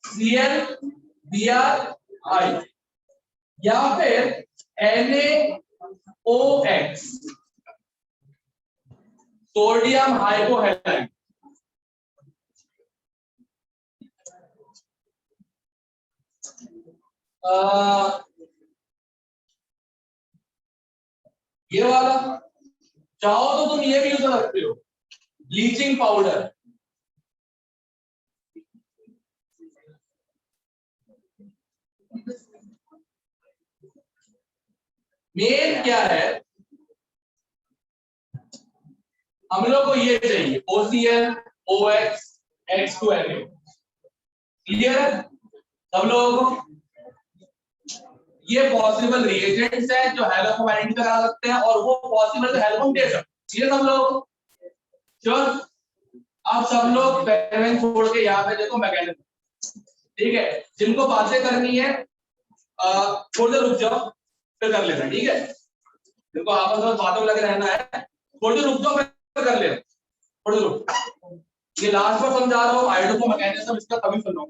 [SPEAKER 1] Cl Br I या फिर NaOH सोडियम हाइपोहैलाइड। ये वाला चाहो तो तुम ये भी यूज कर सकते हो, ब्लीचिंग पाउडर। मेन क्या है, हम लोग को ये चाहिए OCl OX X2Na, क्लियर है सब लोगों को। ये पॉसिबल रिएजेंट्स है जो हैलोफॉर्म आइडेंटिफाई करा सकते हैं और वो पॉसिबल जो हैलोफॉर्म दे सकते हैं, क्लियर सब लोगों को, श्योर। अब सब लोग पेन छोड़ के यहाँ पे देखो मैकेनिज्म, ठीक है। जिनको बातें करनी है थोड़ी देर रुक जाओ फिर कर लेना, ठीक है। जिनको आपस में बातों में लगे रहना है थोड़ी देर रुक जाओ फिर कर लेना, थोड़ी देर रुक। ये लास्ट बार समझा रहा हूँ आइडोफॉर्म मैकेनिज्म, इसका तभी सुन लो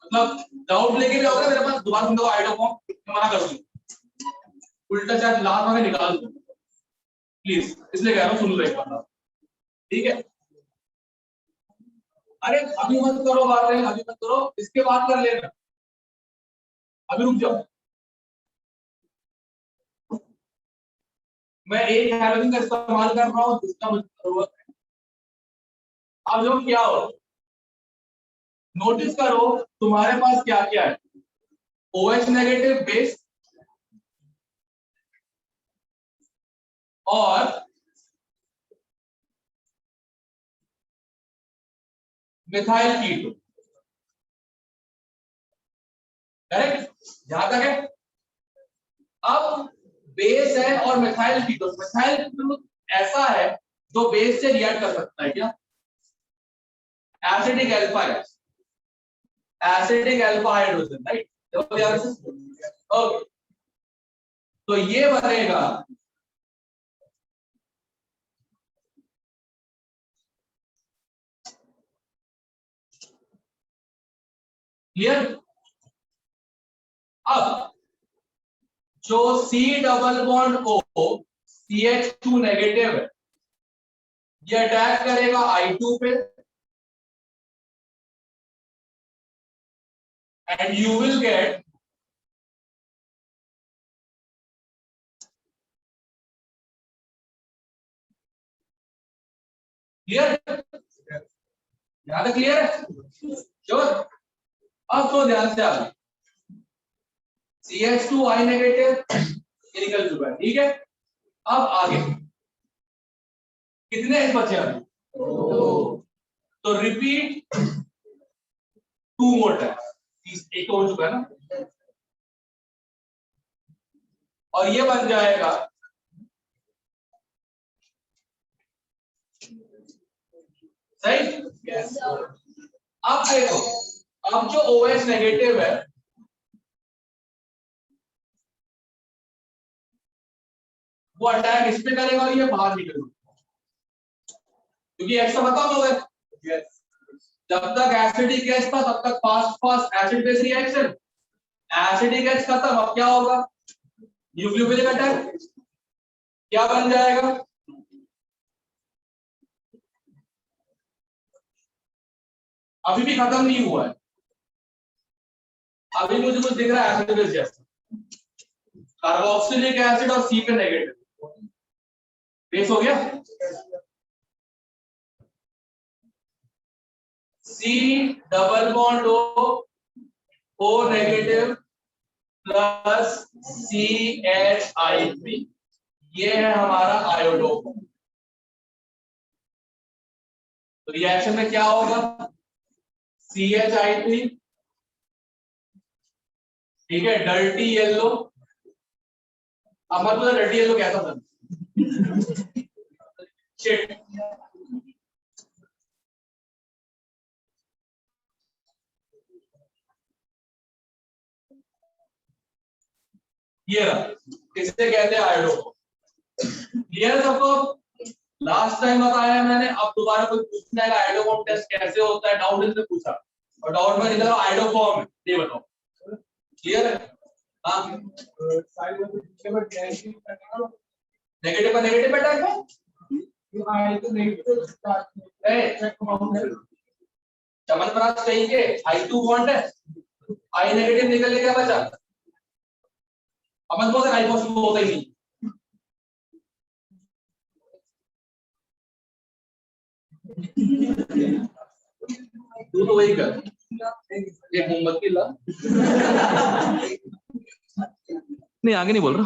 [SPEAKER 1] मतलब डाउट लेके भी आओगे मेरे पास दोबारा समझाओ आइडोफॉर्म, मना कर दूं उल्टा चार्ज लास्ट में निकाल दूं प्लीज, इसलिए कह रहा हूँ सुन लो एक बार, ठीक है। अरे अभी मत करो बातें, अभी मत करो, इसके बाद कर लेना, अभी रुक जाओ। मैं एक हैलोजन का इस्तेमाल कर रहा हूँ जिसका मुझे जरूरत है। अब जो क्या हो, नोटिस करो तुम्हारे पास क्या क्या है, OH नेगेटिव बेस और मिथाइल कीटो, करेक्ट, यहां तक है। अब बेस है और मिथाइल कीटो, मिथाइल कीटो ऐसा है जो बेस से रिएक्ट कर सकता है क्या, एसिडिक अल्फा है, acidic alpha hydrogen, right. Okay तो ये बनेगा क्लियर। अब जो C double bond O CH2 negative है ये अटैक करेगा I2 पे and you will get clear, यहां तक क्लियर है श्योर। अब तो ध्यान से आगे CH2I नेगेटिव ये निकल चुका है, ठीक है। अब आगे कितने H बचे अभी, तो रिपीट 2 मोर टाइम, एक हो चुका है ना, और ये बन जाएगा सही। yes. अब देखो अब जो OH नेगेटिव है वो अटैक इस पे करेगा और ये बाहर निकलेगा क्योंकि एक्स तो खत्म हो गए। जब तक एसिडिक गैस था तब तक fast fast acid base reaction, acidic gas खत्म, अब क्या होगा, न्यूक्लियोफिलिक अटैक, क्या बन जाएगा, अभी भी खत्म नहीं हुआ है, अभी मुझे कुछ दिख रहा है एसिड बेस जैसा, कार्बोक्सिलिक एसिड और C पे नेगेटिव, बेस हो गया। C double bond O negative plus CHI3, ये है हमारा आयोडोप। तो रिएक्शन में क्या होगा? CHI3, ठीक है, डर्टी येलो। अब मतलब डर्टी येलो कैसा था? शिट। ये रहा, किससे कहते हैं आयोडोप। क्लियर है सबको? लास्ट टाइम बताया मैंने, अब दोबारा कोई पूछना है आयोडोप टेस्ट कैसे होता है, डाउट इसने पूछा और डाउट में निकला आयोडोफॉर्म है, ये बताओ। क्लियर है? हाँ, नेगेटिव पर नेगेटिव अटैक है। चमनप्राश कहीं के I2 बॉन्ड है, I नेगेटिव निकल के क्या बचा? अपन बोलते हैं I पॉजिटिव होता ही नहीं। तू तो वही कर, एक मोमबत्ती ला।
[SPEAKER 4] नहीं आगे नहीं बोल रहा।